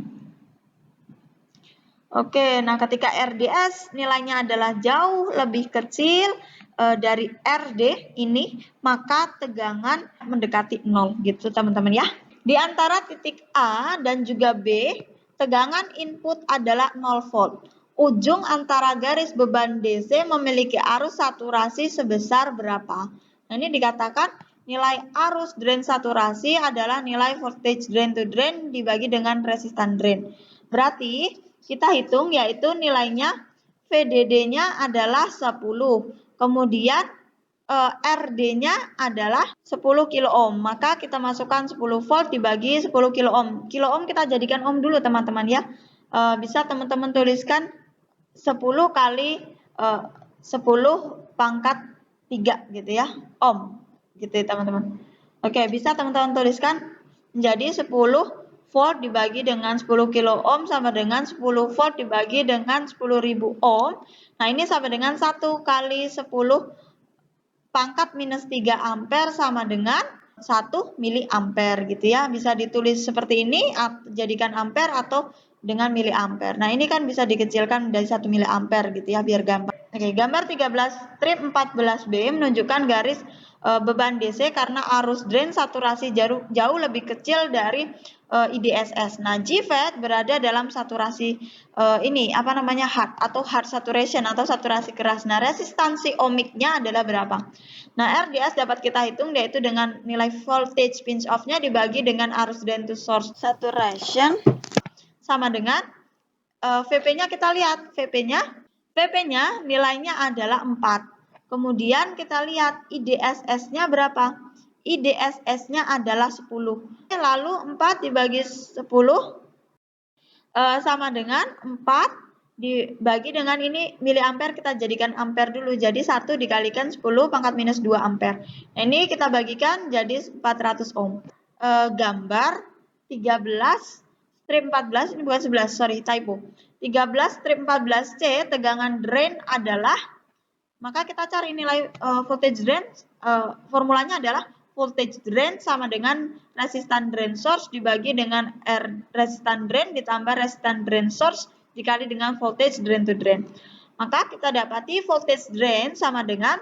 Oke, nah ketika RDS nilainya adalah jauh lebih kecil dari RD ini, maka tegangan mendekati 0 gitu teman-teman ya. Di antara titik A dan juga B, tegangan input adalah 0 volt. Ujung antara garis beban DC memiliki arus saturasi sebesar berapa? Nah, ini dikatakan nilai arus drain saturasi adalah nilai voltage drain to drain dibagi dengan resistan drain. Berarti kita hitung yaitu nilainya VDD-nya adalah 10. Kemudian RD-nya adalah 10 kilo ohm. Maka kita masukkan 10 volt dibagi 10 kilo ohm. Kilo ohm kita jadikan ohm dulu teman-teman ya. Bisa teman-teman tuliskan 10 kali 10 pangkat 3 gitu ya. Ohm gitu ya teman-teman. Oke, bisa teman-teman tuliskan menjadi 10 volt dibagi dengan 10 kilo ohm sama dengan 10 volt dibagi dengan 10.000 ohm. Nah, ini sama dengan 1 kali 10 pangkat minus 3 ampere sama dengan 1 miliampere gitu ya. Bisa ditulis seperti ini, jadikan ampere atau dengan miliampere. Nah, ini kan bisa dikecilkan dari 1 miliampere gitu ya, biar gampang. Oke, gambar 13 strip 14B menunjukkan garis beban DC karena arus drain saturasi jauh lebih kecil dari IDSS. Nah, GFET berada dalam saturasi ini apa namanya hard atau hard saturation atau saturasi keras. Nah, resistansi ohmicnya adalah berapa? Nah, RDS dapat kita hitung yaitu dengan nilai voltage pinch off-nya dibagi dengan arus drain to source saturation sama dengan VP-nya kita lihat. VP-nya nilainya adalah 4. Kemudian kita lihat IDSS-nya berapa? IDSS-nya adalah 10. Lalu 4 dibagi 10 sama dengan 4 dibagi dengan ini miliampere, kita jadikan ampere dulu. Jadi 1 dikalikan 10 pangkat minus 2 ampere. Nah, ini kita bagikan jadi 400 ohm. Gambar 13 strip 14, ini bukan 11, sorry typo. 13 strip 14C, tegangan drain adalah, maka kita cari nilai voltage drain, formulanya adalah voltage drain sama dengan resistan drain source dibagi dengan resistan drain ditambah resistan drain source dikali dengan voltage drain to drain. Maka kita dapati voltage drain sama dengan,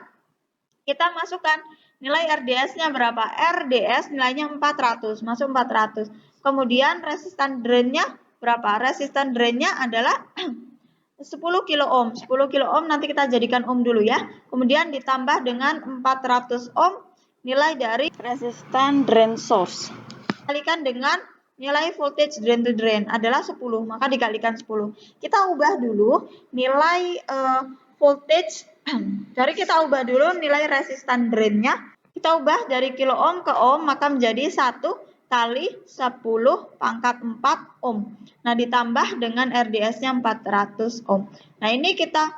kita masukkan nilai RDS-nya berapa? RDS nilainya 400, masuk 400. Kemudian resistan drain-nya berapa? Resistan drain-nya adalah 10 kilo ohm. 10 kilo ohm nanti kita jadikan ohm dulu ya. Kemudian ditambah dengan 400 ohm nilai dari resistan drain source. Dikalikan dengan nilai voltage drain to drain adalah 10, maka dikalikan 10. Kita ubah dulu nilai voltage, dari kita ubah dulu nilai resistan drain-nya. Kita ubah dari kilo ohm ke ohm, maka menjadi 1 kali 10 pangkat 4 ohm. Nah, ditambah dengan RDS-nya 400 ohm. Nah, ini kita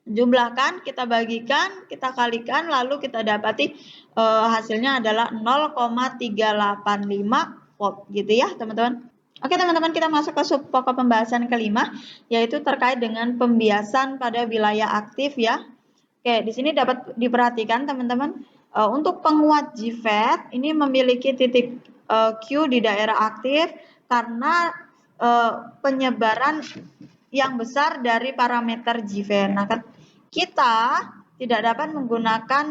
jumlahkan, kita bagikan, kita kalikan, lalu kita dapati hasilnya adalah 0,385 volt gitu ya teman-teman. Oke teman-teman, kita masuk ke sub pokok pembahasan kelima, yaitu terkait dengan pembiasan pada wilayah aktif ya. Oke, di sini dapat diperhatikan teman-teman, untuk penguat GFET ini memiliki titik Q di daerah aktif karena penyebaran yang besar dari parameter GFET. Nah, kita tidak dapat menggunakan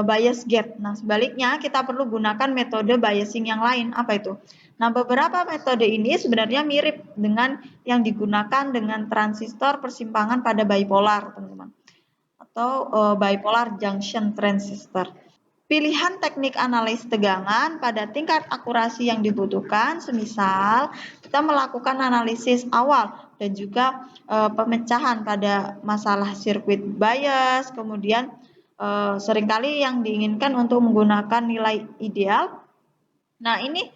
bias gate. Nah, sebaliknya kita perlu gunakan metode biasing yang lain. Apa itu? Nah, beberapa metode ini sebenarnya mirip dengan yang digunakan dengan transistor persimpangan pada bipolar, teman-teman. Atau bipolar junction transistor. Pilihan teknik analis tegangan pada tingkat akurasi yang dibutuhkan, semisal kita melakukan analisis awal dan juga pemecahan pada masalah sirkuit bias, kemudian seringkali yang diinginkan untuk menggunakan nilai ideal. Nah, ini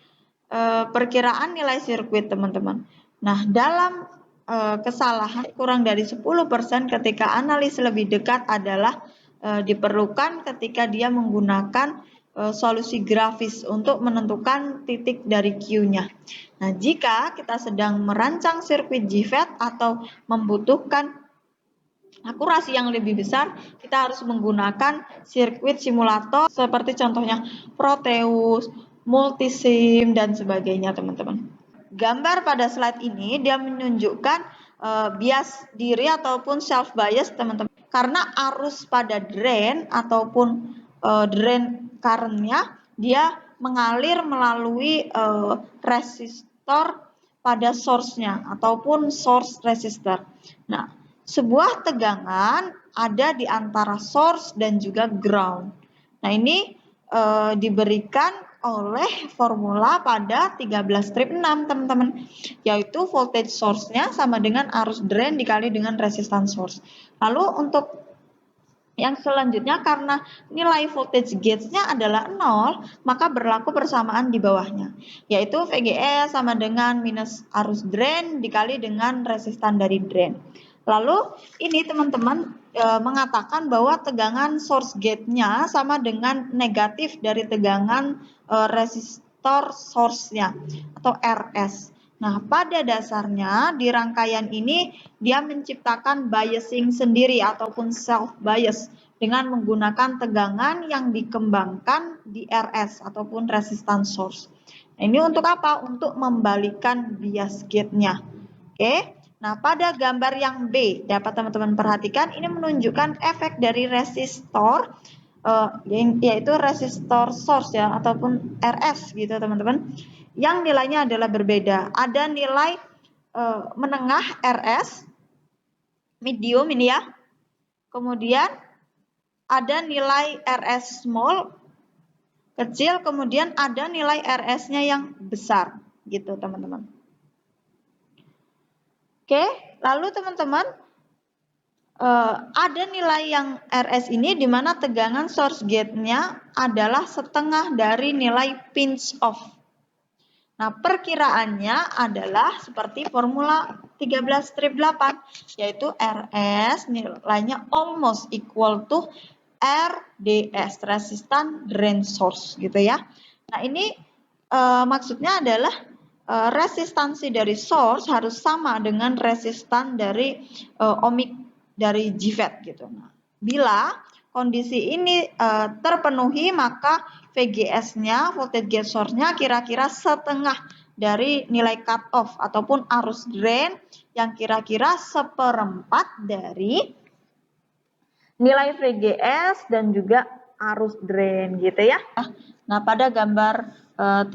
perkiraan nilai sirkuit teman-teman. Nah, dalam kesalahan kurang dari 10% ketika analis lebih dekat adalah diperlukan ketika dia menggunakan solusi grafis untuk menentukan titik dari Q-nya. Nah, jika kita sedang merancang sirkuit GFET atau membutuhkan akurasi yang lebih besar, kita harus menggunakan sirkuit simulator seperti contohnya Proteus, Multisim, dan sebagainya teman-teman. Gambar pada slide ini dia menunjukkan bias diri ataupun self bias teman-teman. Karena arus pada drain ataupun drain current-nya dia mengalir melalui resistor pada source-nya ataupun source resistor. Nah, sebuah tegangan ada di antara source dan juga ground. Nah, ini diberikan oleh formula pada 13 strip 6, teman-teman, yaitu voltage source-nya sama dengan arus drain dikali dengan resistance source. Lalu untuk yang selanjutnya, karena nilai voltage gauge-nya adalah 0, maka berlaku persamaan di bawahnya, yaitu VGS sama dengan minus arus drain dikali dengan resistan dari drain. Lalu ini teman-teman mengatakan bahwa tegangan source gate-nya sama dengan negatif dari tegangan resistor source-nya atau RS. Nah, pada dasarnya di rangkaian ini dia menciptakan biasing sendiri ataupun self bias dengan menggunakan tegangan yang dikembangkan di RS ataupun resistance source. Nah, ini untuk apa? Untuk membalikan bias gate-nya. Oke. Nah, pada gambar yang B dapat teman-teman perhatikan, ini menunjukkan efek dari resistor yaitu resistor source ya ataupun RS gitu teman-teman, yang nilainya adalah berbeda. Ada nilai menengah RS, medium ini ya, kemudian ada nilai RS small, kecil, kemudian ada nilai RS-nya yang besar gitu teman-teman. Oke, lalu teman-teman ada nilai yang RS ini di mana tegangan source gate-nya adalah setengah dari nilai pinch off. Nah, perkiraannya adalah seperti formula 13 strip 8, yaitu RS nilainya almost equal to RDS, resistan drain source gitu ya. Nah, ini maksudnya adalah resistansi dari source harus sama dengan resistan dari ohmic dari GFET gitu. Nah, bila kondisi ini terpenuhi, maka VGS-nya, voltage gate source-nya kira-kira setengah dari nilai cut off ataupun arus drain yang kira-kira seperempat dari nilai VGS dan juga arus drain gitu ya. Nah, pada gambar 13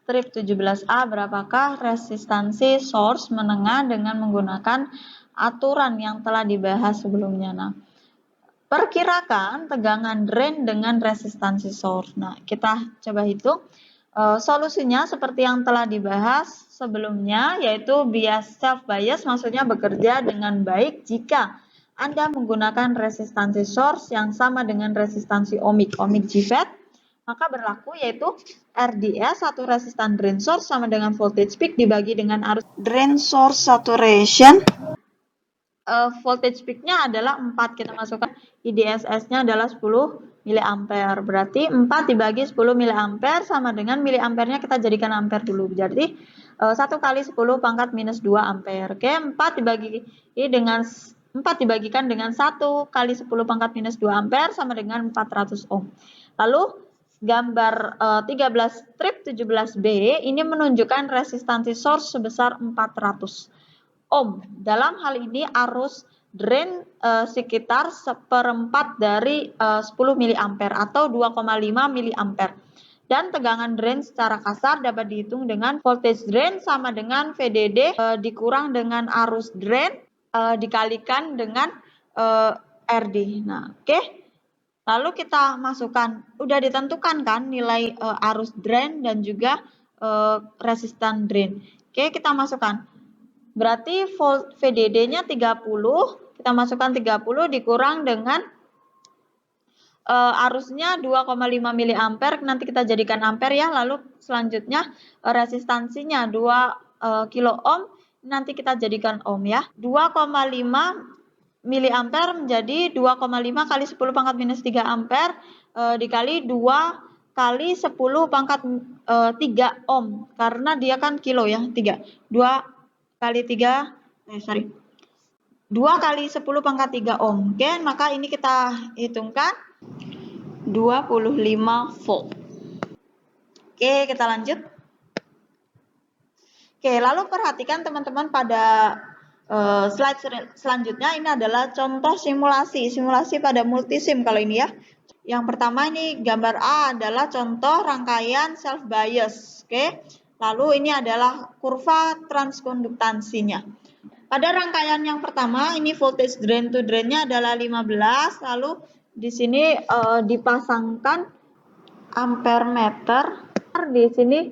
strip 17A, berapakah resistansi source menengah dengan menggunakan aturan yang telah dibahas sebelumnya? Nah, perkirakan tegangan drain dengan resistansi source. Nah, kita coba hitung. Solusinya seperti yang telah dibahas sebelumnya, yaitu bias self bias maksudnya bekerja dengan baik jika Anda menggunakan resistansi source yang sama dengan resistansi ohmic GFET, maka berlaku yaitu RDS atau resistan drain source sama dengan voltage peak dibagi dengan arus drain source saturation. Voltage peak-nya adalah 4, kita masukkan IDSS-nya adalah 10 mA. Berarti 4 dibagi 10 mA sama dengan miliampernya kita jadikan ampere dulu. Jadi 1 kali 10 pangkat minus 2 ampere. Oke, 4 dibagikan dengan 1 kali 10 pangkat minus 2 ampere sama dengan 400 ohm. Lalu gambar 13 strip 17B ini menunjukkan resistansi source sebesar 400 ohm. Dalam hal ini arus drain sekitar seperempat dari 10 mA atau 2,5 mA. Dan tegangan drain secara kasar dapat dihitung dengan voltage drain sama dengan VDD dikurang dengan arus drain dikalikan dengan RD. Nah, oke. Lalu kita masukkan, udah ditentukan kan nilai arus drain dan juga resistan drain. Oke, kita masukkan. Berarti volt VDD-nya 30, kita masukkan 30 dikurang dengan arusnya 2,5 mA, nanti kita jadikan ampere ya. Lalu selanjutnya resistansinya 2 kilo ohm, nanti kita jadikan ohm ya. 2,5 miliampere menjadi 2,5 kali 10 pangkat minus 3 ampere dikali 2 kali 10 pangkat 3 ohm, karena dia kan kilo ya, 3. 2 kali 2 kali 10 pangkat 3 ohm. Oke, maka ini kita hitungkan 25 volt. Oke, kita lanjut. Oke, lalu perhatikan teman-teman pada slide selanjutnya, ini adalah contoh simulasi pada multisim kalau ini ya. Yang pertama ini gambar A adalah contoh rangkaian self bias, oke. Lalu ini adalah kurva transkonduktansinya. Pada rangkaian yang pertama ini voltage drain to drain-nya adalah 15, lalu di sini dipasangkan ampere meter, di sini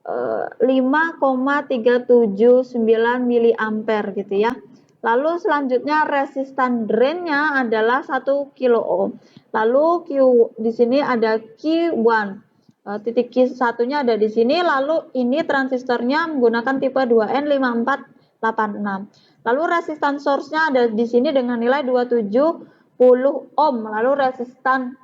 5,379 miliampere gitu ya. Lalu selanjutnya resistan drain-nya adalah 1 kilo ohm. Lalu Q di sini ada Q1. Titik Q1-nya ada di sini. Lalu ini transistornya menggunakan tipe 2N5486. Lalu resistan source-nya ada di sini dengan nilai 270 ohm. Lalu resistan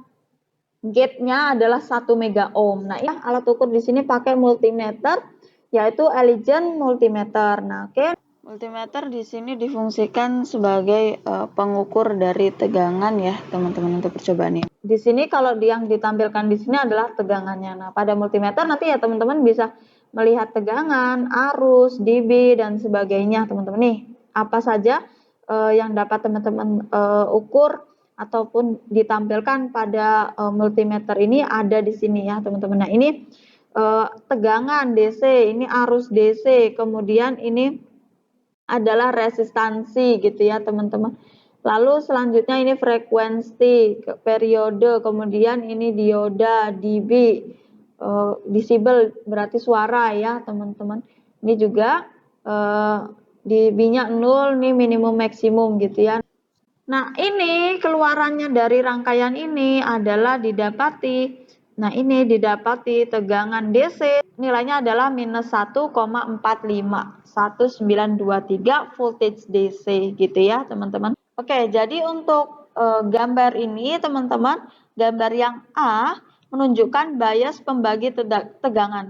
gate-nya adalah 1 mega ohm. Nah, ini alat ukur di sini pakai multimeter, yaitu Allegiant multimeter. Nah, oke. Multimeter di sini difungsikan sebagai pengukur dari tegangan ya, teman-teman, untuk percobaan ini. Di sini kalau yang ditampilkan di sini adalah tegangannya. Nah, pada multimeter nanti ya teman-teman bisa melihat tegangan, arus, dB dan sebagainya, teman-teman. Nih, apa saja yang dapat teman-teman ukur ataupun ditampilkan pada multimeter ini ada di sini ya, teman-teman. Nah, ini tegangan DC, ini arus DC, kemudian ini adalah resistansi gitu ya, teman-teman. Lalu selanjutnya ini frekuensi, periode, kemudian ini dioda, dB, desibel berarti suara ya, teman-teman. Ini juga dB-nya 0, ini minimum maksimum gitu ya. Nah, ini keluarannya dari rangkaian ini adalah didapati. Nah, ini didapati tegangan DC nilainya adalah minus 1,45 1923 voltage DC gitu ya, teman-teman. Oke, jadi untuk gambar ini, teman-teman, gambar yang A menunjukkan bias pembagi tegangan,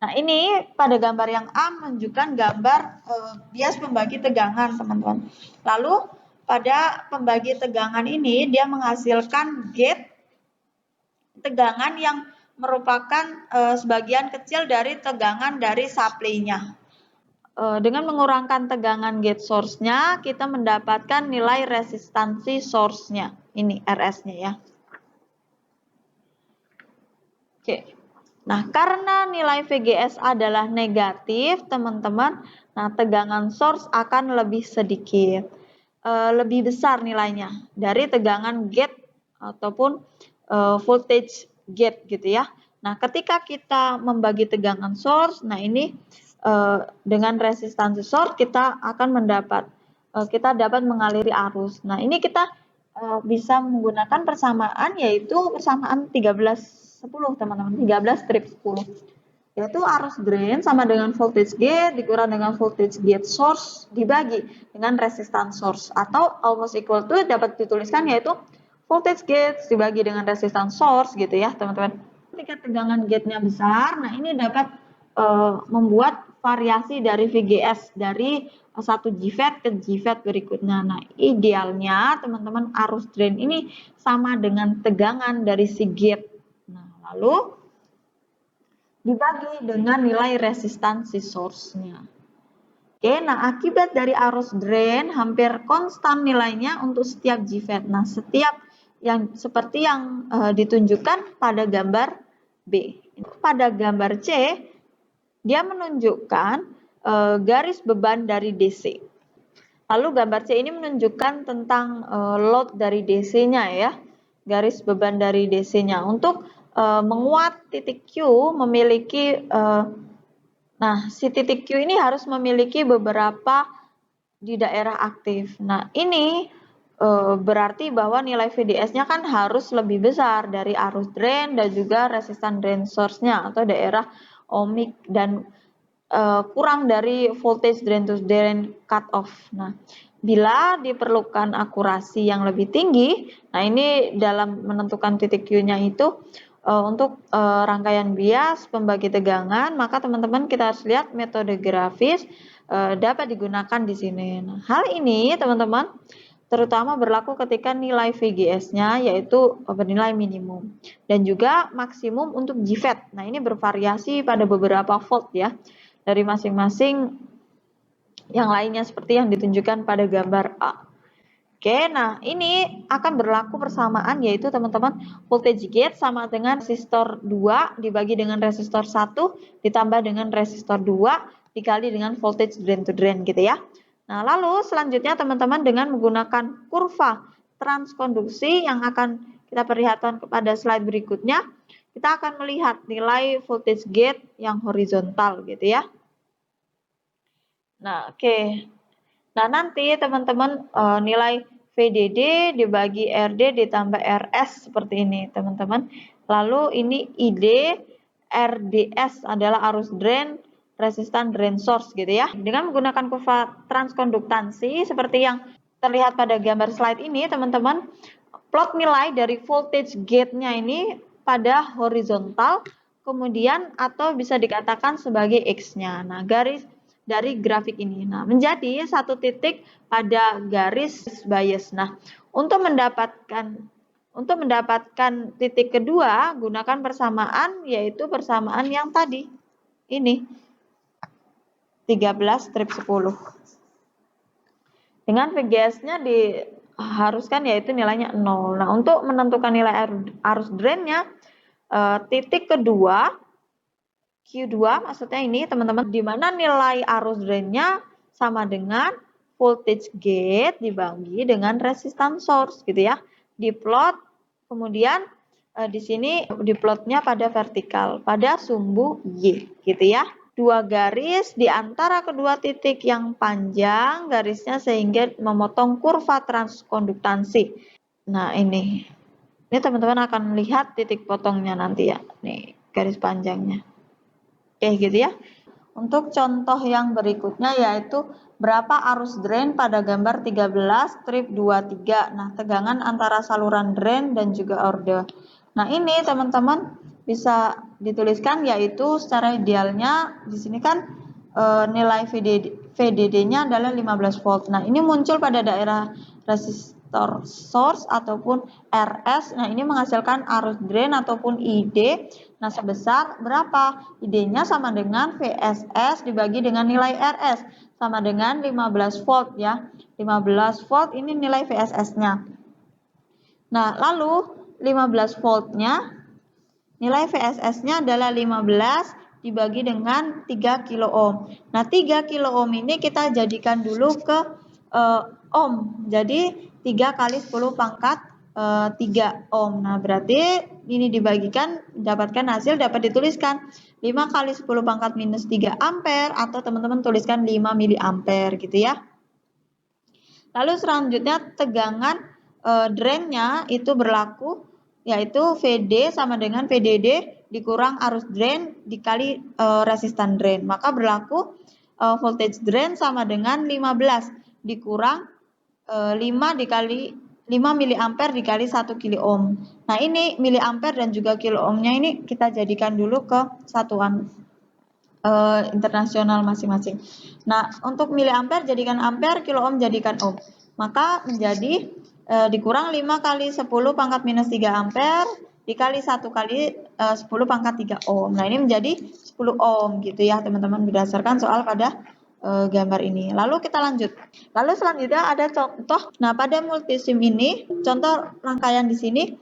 Nah, ini pada gambar yang A menunjukkan gambar bias pembagi tegangan, teman-teman. Lalu pada pembagi tegangan ini dia menghasilkan gate tegangan yang merupakan sebagian kecil dari tegangan dari supply-nya. Dengan mengurangkan tegangan gate source-nya, kita mendapatkan nilai resistansi source-nya. Ini RS-nya ya. Oke. Nah, karena nilai VGS adalah negatif, teman-teman, nah tegangan source akan lebih sedikit. Lebih besar nilainya dari tegangan gate ataupun voltage gate gitu ya. Nah, ketika kita membagi tegangan source, nah ini dengan resistansi source kita akan kita dapat mengaliri arus. Nah, ini kita bisa menggunakan persamaan, yaitu persamaan 13/10 teman-teman, 13 strip 10. Yaitu arus drain sama dengan voltage gate dikurang dengan voltage gate source dibagi dengan resistance source, atau almost equal to dapat dituliskan yaitu voltage gate dibagi dengan resistance source gitu ya, teman-teman. Ketika tegangan gate-nya besar, nah ini dapat membuat variasi dari VGS dari 1 GVAT ke GVAT berikutnya. Nah, idealnya teman-teman arus drain ini sama dengan tegangan dari si gate. Nah, lalu dibagi dengan nilai resistansi source-nya. Oke, nah akibat dari arus drain hampir konstan nilainya untuk setiap GVAT. Nah, setiap yang seperti yang ditunjukkan pada gambar B. Pada gambar C, dia menunjukkan garis beban dari DC. Lalu gambar C ini menunjukkan tentang load dari DC-nya ya, garis beban dari DC-nya. Untuk menguat titik Q memiliki nah, si titik Q ini harus memiliki beberapa di daerah aktif. Nah, ini berarti bahwa nilai VDS-nya kan harus lebih besar dari arus drain dan juga resistan drain source-nya atau daerah ohmic dan kurang dari voltage drain to drain cut off. Nah, bila diperlukan akurasi yang lebih tinggi, nah ini dalam menentukan titik Q-nya itu untuk rangkaian bias pembagi tegangan, maka teman-teman kita harus lihat metode grafis dapat digunakan di sini. Nah, hal ini teman-teman terutama berlaku ketika nilai VGS-nya yaitu bernilai minimum dan juga maksimum untuk GVAT. Nah, ini bervariasi pada beberapa volt ya dari masing-masing yang lainnya seperti yang ditunjukkan pada gambar A. Oke, nah ini akan berlaku persamaan, yaitu teman-teman voltage gate sama dengan resistor 2 dibagi dengan resistor 1 ditambah dengan resistor 2 dikali dengan voltage drain to drain gitu ya. Nah, lalu selanjutnya teman-teman dengan menggunakan kurva transkonduksi yang akan kita perlihatkan kepada slide berikutnya, kita akan melihat nilai voltage gate yang horizontal gitu ya. Nah, oke. Nah, nanti teman-teman nilai VDD dibagi RD ditambah RS seperti ini, teman-teman. Lalu ini ID, RDS adalah arus drain, resistan drain source gitu ya. Dengan menggunakan kurva transkonduktansi seperti yang terlihat pada gambar slide ini, teman-teman, plot nilai dari voltage gate-nya ini pada horizontal, kemudian atau bisa dikatakan sebagai X-nya. Nah, garis dari grafik ini. Nah, menjadi satu titik pada garis bias. Nah, untuk mendapatkan titik kedua, gunakan persamaan, yaitu persamaan yang tadi. Ini 13/10. Dengan VGS-nya diharuskan yaitu nilainya 0. Nah, untuk menentukan nilai arus drainnya, titik kedua Q2 maksudnya ini teman-teman, di mana nilai arus drainnya sama dengan voltage gate dibagi dengan resistance source gitu ya. Diplot, kemudian di sini diplotnya pada vertikal, pada sumbu Y gitu ya. Dua garis di antara kedua titik yang panjang garisnya sehingga memotong kurva transkonduktansi. Nah, ini teman-teman akan lihat titik potongnya nanti ya. Nih, garis panjangnya. Oke, gitu ya. Untuk contoh yang berikutnya yaitu berapa arus drain pada gambar 13/23. Nah, tegangan antara saluran drain dan juga orde. Nah, ini teman-teman bisa dituliskan yaitu secara idealnya di sini kan nilai VDD-nya adalah 15 volt. Nah, ini muncul pada daerah resistor source ataupun RS. Nah, ini menghasilkan arus drain ataupun ID. Nah, sebesar berapa? ID-nya sama dengan VSS dibagi dengan nilai RS, sama dengan 15 volt ya. 15 volt ini nilai VSS-nya. Nah, lalu 15 voltnya, nilai VSS-nya adalah 15 dibagi dengan 3 kilo ohm. Nah, 3 kilo ohm ini kita jadikan dulu ke ohm. Jadi 3 kali 10 pangkat 3 ohm. Nah, berarti ini dibagikan mendapatkan hasil dapat dituliskan 5 kali 10 pangkat minus 3 ampere atau teman-teman tuliskan 5 miliampere gitu ya. Lalu selanjutnya tegangan drainnya itu berlaku yaitu VD sama dengan VDD dikurang arus drain dikali resistan drain. Maka berlaku voltage drain sama dengan 15 dikurang 5 dikali 5 miliampere dikali 1 kilo ohm. Nah, ini miliampere dan juga kilo ohmnya ini kita jadikan dulu ke satuan internasional masing-masing. Nah, untuk miliampere jadikan ampere, kilo ohm jadikan ohm. Maka menjadi dikurang 5 kali 10 pangkat minus 3 ampere dikali 1 kali 10 pangkat 3 ohm. Nah, ini menjadi 10 ohm gitu ya teman-teman berdasarkan soal pada gambar ini. Lalu kita lanjut. Lalu selanjutnya ada contoh. Nah, pada multisim ini contoh rangkaian di sini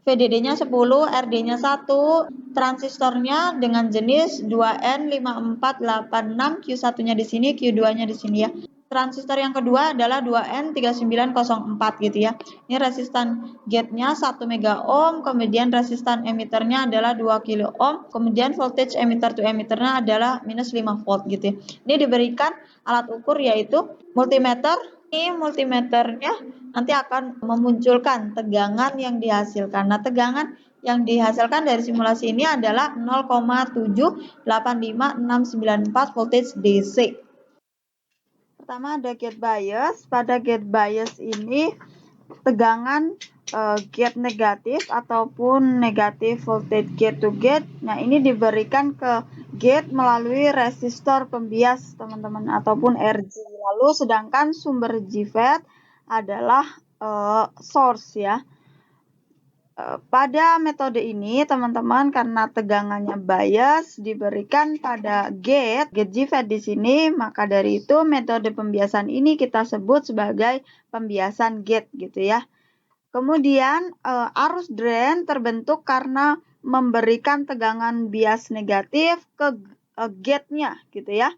VDD-nya 10, RD-nya 1, transistornya dengan jenis 2N5486, Q1-nya di sini, Q2-nya di sini ya. Transistor yang kedua adalah 2N3904 gitu ya. Ini resistan gate-nya 1 mega ohm, kemudian resistan emiternya adalah 2 kilo ohm, kemudian voltage emitter to emiternya adalah minus 5 volt gitu ya. Ini diberikan alat ukur yaitu multimeter. Ini multimeternya nanti akan memunculkan tegangan yang dihasilkan. Nah, tegangan yang dihasilkan dari simulasi ini adalah 0,785694 voltage DC. Pertama ada gate bias. Pada gate bias ini tegangan gate negatif ataupun negatif voltage gate to gate. Nah, ini diberikan ke gate melalui resistor pembias teman-teman ataupun RG. Lalu sedangkan sumber GFET adalah source ya. Pada metode ini teman-teman, karena tegangannya bias diberikan pada gate JFET di sini, maka dari itu metode pembiasan ini kita sebut sebagai pembiasan gate gitu ya. Kemudian arus drain terbentuk karena memberikan tegangan bias negatif ke gate-nya gitu ya.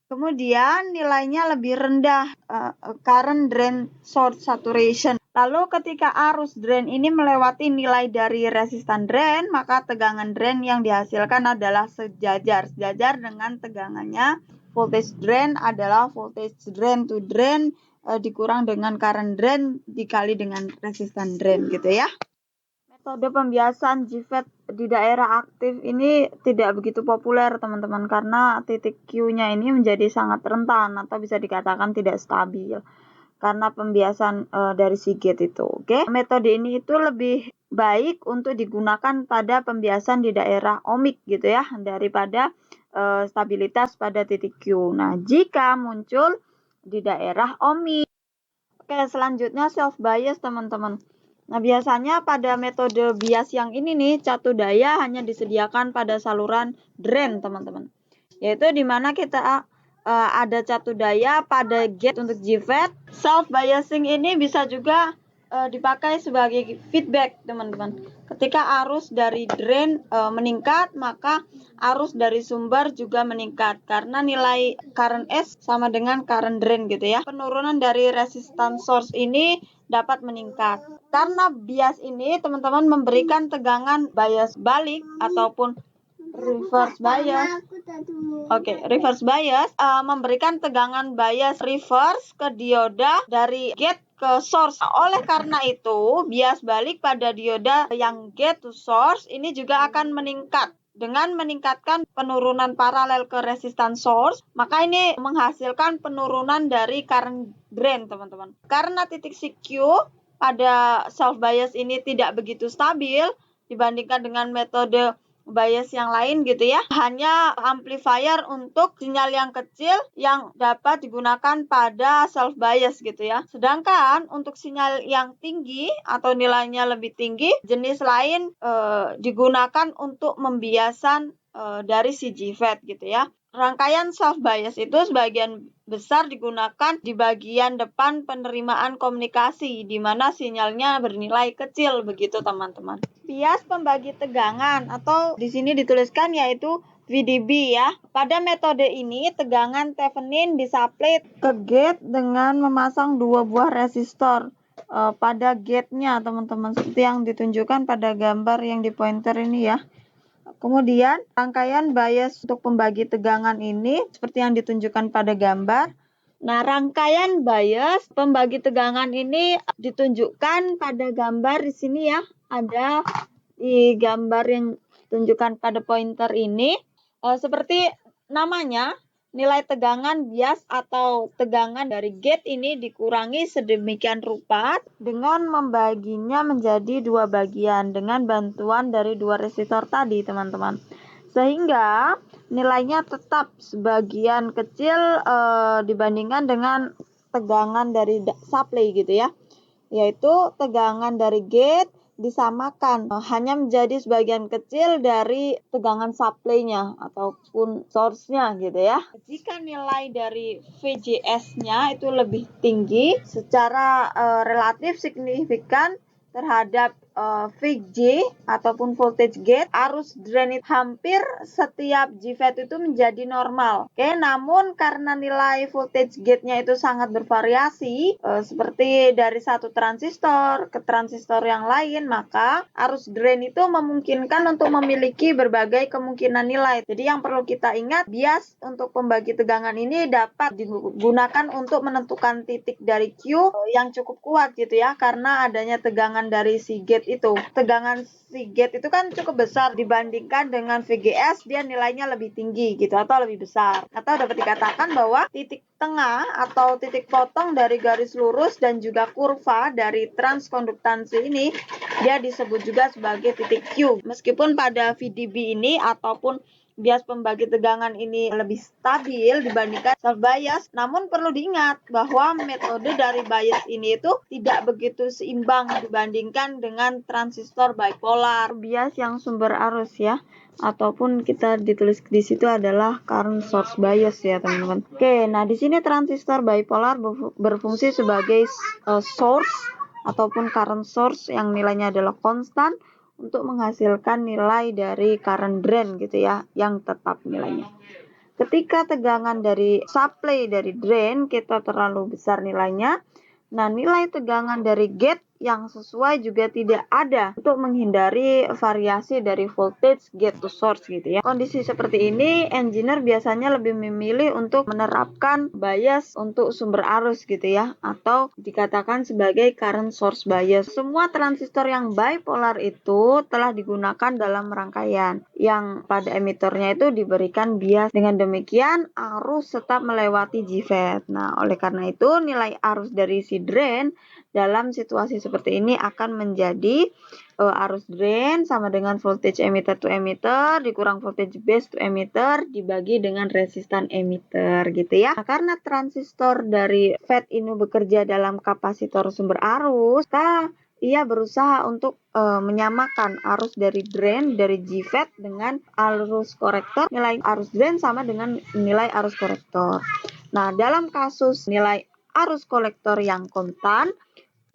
Kemudian nilainya lebih rendah, current drain source saturation. Lalu ketika arus drain ini melewati nilai dari resistan drain, maka tegangan drain yang dihasilkan adalah sejajar dengan tegangannya. Voltage drain adalah voltage drain to drain dikurang dengan current drain dikali dengan resistan drain gitu ya. Metode pembiasan JFET di daerah aktif ini tidak begitu populer teman-teman, karena titik Q-nya ini menjadi sangat rentan atau bisa dikatakan tidak stabil karena pembiasan dari si gate itu. Oke, metode ini itu lebih baik untuk digunakan pada pembiasan di daerah ohmik gitu ya, daripada stabilitas pada titik Q. Nah, jika muncul di daerah ohmik. Oke, selanjutnya self bias teman-teman. Nah, biasanya pada metode bias yang ini nih, catu daya hanya disediakan pada saluran drain teman-teman. Yaitu dimana kita ada catu daya pada gate untuk JFET. Self biasing ini bisa juga dipakai sebagai feedback teman-teman. Ketika arus dari drain meningkat, maka arus dari sumber juga meningkat karena nilai current S sama dengan current drain gitu ya. Penurunan dari resistance source ini dapat meningkat. Karena bias ini teman-teman memberikan tegangan bias balik ataupun reverse bias. Reverse bias memberikan tegangan bias reverse ke dioda dari gate ke source. Oleh karena itu, bias balik pada dioda yang gate to source ini juga akan meningkat. Dengan meningkatkan penurunan paralel ke resistan source, maka ini menghasilkan penurunan dari current drain, teman-teman. Karena titik CQ pada self bias ini tidak begitu stabil dibandingkan dengan metode bias yang lain gitu ya, hanya amplifier untuk sinyal yang kecil yang dapat digunakan pada self bias gitu ya. Sedangkan untuk sinyal yang tinggi atau nilainya lebih tinggi, jenis lain digunakan untuk membiasan dari si JFET gitu ya. Rangkaian self bias itu sebagian besar digunakan di bagian depan penerimaan komunikasi, di mana sinyalnya bernilai kecil begitu teman-teman. Bias pembagi tegangan atau di sini dituliskan yaitu VDB ya. Pada metode ini tegangan Thevenin disuplai ke gate dengan memasang dua buah resistor pada gate-nya teman-teman, seperti yang ditunjukkan pada gambar yang di pointer ini ya. Kemudian rangkaian bias untuk pembagi tegangan ini seperti yang ditunjukkan pada gambar. Nah, rangkaian bias pembagi tegangan ini ditunjukkan pada gambar di sini ya. Ada di gambar yang ditunjukkan pada pointer ini. Seperti namanya, nilai tegangan bias atau tegangan dari gate ini dikurangi sedemikian rupa dengan membaginya menjadi dua bagian dengan bantuan dari dua resistor tadi, teman-teman. Sehingga nilainya tetap sebagian kecil dibandingkan dengan tegangan dari supply gitu ya. Yaitu tegangan dari gate disamakan hanya menjadi sebagian kecil dari tegangan supply-nya ataupun source-nya gitu ya. Jika nilai dari VGS-nya itu lebih tinggi secara relatif signifikan terhadap VG ataupun voltage gate, arus drain hampir setiap JFET itu menjadi normal. Oke, namun karena nilai voltage gate-nya itu sangat bervariasi, seperti dari satu transistor ke transistor yang lain, maka arus drain itu memungkinkan untuk memiliki berbagai kemungkinan nilai. Jadi yang perlu kita ingat, bias untuk pembagi tegangan ini dapat digunakan untuk menentukan titik dari Q yang cukup kuat gitu ya, karena adanya tegangan dari si gate itu. Tegangan si gate itu kan cukup besar dibandingkan dengan VGS, dia nilainya lebih tinggi gitu atau lebih besar. Atau dapat dikatakan bahwa titik tengah atau titik potong dari garis lurus dan juga kurva dari transkonduktansi ini, dia disebut juga sebagai titik Q. Meskipun pada VDB ini ataupun bias pembagi tegangan ini lebih stabil dibandingkan self bias, namun perlu diingat bahwa metode dari bias ini itu tidak begitu seimbang dibandingkan dengan transistor bipolar bias yang sumber arus ya, ataupun kita ditulis di situ adalah current source bias ya teman-teman. Oke, nah di sini transistor bipolar berfungsi sebagai source ataupun current source yang nilainya adalah konstan untuk menghasilkan nilai dari current drain gitu ya, yang tetap nilainya. Ketika tegangan dari supply dari drain kita terlalu besar nilainya, nah nilai tegangan dari gate yang sesuai juga tidak ada untuk menghindari variasi dari voltage gate to source gitu ya. Kondisi seperti ini engineer biasanya lebih memilih untuk menerapkan bias untuk sumber arus gitu ya, atau dikatakan sebagai current source bias. Semua transistor yang bipolar itu telah digunakan dalam rangkaian yang pada emitornya itu diberikan bias. Dengan demikian arus tetap melewati JFET. Nah, oleh karena itu nilai arus dari si drain dalam situasi seperti ini akan menjadi arus drain sama dengan voltage emitter to emitter dikurang voltage base to emitter dibagi dengan resistan emitter gitu ya. Nah, karena transistor dari FET ini bekerja dalam kapasitor sumber arus, maka ia berusaha untuk menyamakan arus dari drain dari JFET dengan arus korektor. Nilai arus drain sama dengan nilai arus korektor. Nah, dalam kasus nilai arus kolektor yang konstan,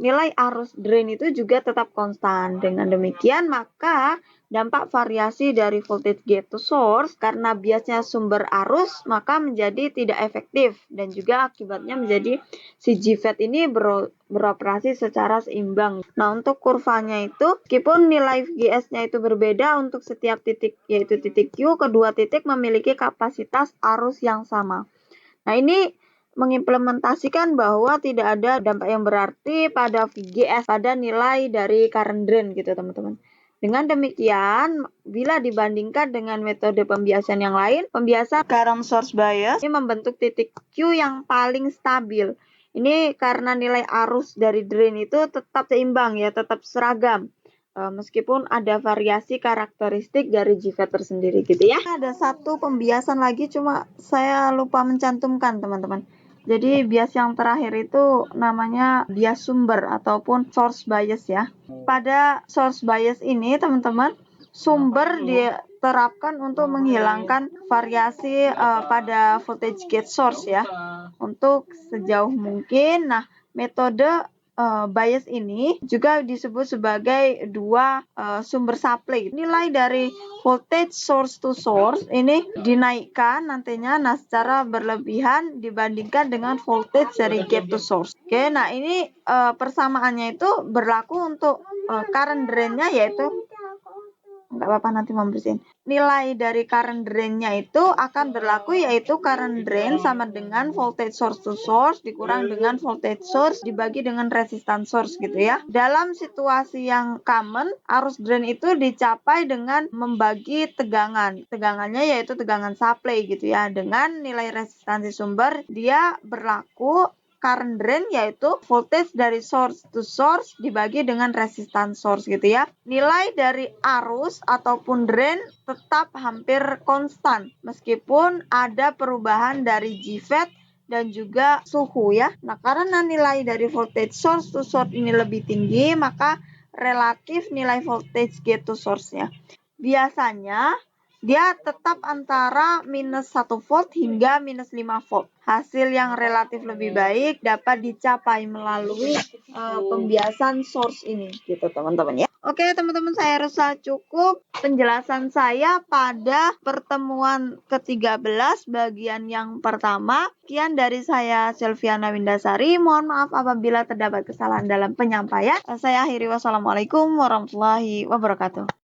nilai arus drain itu juga tetap konstan. Dengan demikian, maka dampak variasi dari voltage gate to source karena biasnya sumber arus, maka menjadi tidak efektif dan juga akibatnya menjadi si JFET ini beroperasi secara seimbang. Nah, untuk kurvanya itu, meskipun nilai GS-nya itu berbeda untuk setiap titik, yaitu titik Q, kedua titik memiliki kapasitas arus yang sama. Nah, ini mengimplementasikan bahwa tidak ada dampak yang berarti pada VGS pada nilai dari current drain gitu teman-teman. Dengan demikian, bila dibandingkan dengan metode pembiasan yang lain, pembiasan current source bias ini membentuk titik Q yang paling stabil. Ini karena nilai arus dari drain itu tetap seimbang ya, tetap seragam. Meskipun ada variasi karakteristik dari JFET tersendiri gitu ya. Ada satu pembiasan lagi cuma saya lupa mencantumkan teman-teman. Jadi bias yang terakhir itu namanya bias sumber ataupun source bias ya. Pada source bias ini teman-teman, sumber diterapkan untuk menghilangkan variasi pada voltage gate source ya. Untuk sejauh mungkin. Nah, metode bias ini juga disebut sebagai dua sumber supply. Nilai dari voltage source to source ini dinaikkan nantinya secara berlebihan dibandingkan dengan voltage dari gate to source. Oke, nah ini persamaannya itu berlaku untuk current drain-nya yaitu nggak apa-apa nanti membersihin. Nilai dari current drain-nya itu akan berlaku yaitu current drain sama dengan voltage source to source dikurang dengan voltage source dibagi dengan resistan source gitu ya. Dalam situasi yang common, arus drain itu dicapai dengan membagi tegangan. Tegangannya yaitu tegangan supply gitu ya. Dengan nilai resistansi sumber, dia berlaku current drain yaitu voltage dari source to source dibagi dengan resistan source gitu ya. Nilai dari arus ataupun drain tetap hampir konstan meskipun ada perubahan dari JFET dan juga suhu ya. Nah, karena nilai dari voltage source to source ini lebih tinggi, maka relatif nilai voltage gate to source-nya biasanya dia tetap antara minus 1 volt hingga minus 5 volt. Hasil yang relatif lebih baik dapat dicapai melalui pembiasan source ini gitu teman-teman ya. Oke teman-teman, saya rasa cukup penjelasan saya pada pertemuan ke-13 bagian yang pertama. Sekian dari saya Selviana Windasari. Mohon maaf apabila terdapat kesalahan dalam penyampaian. Saya akhiri, wassalamualaikum warahmatullahi wabarakatuh.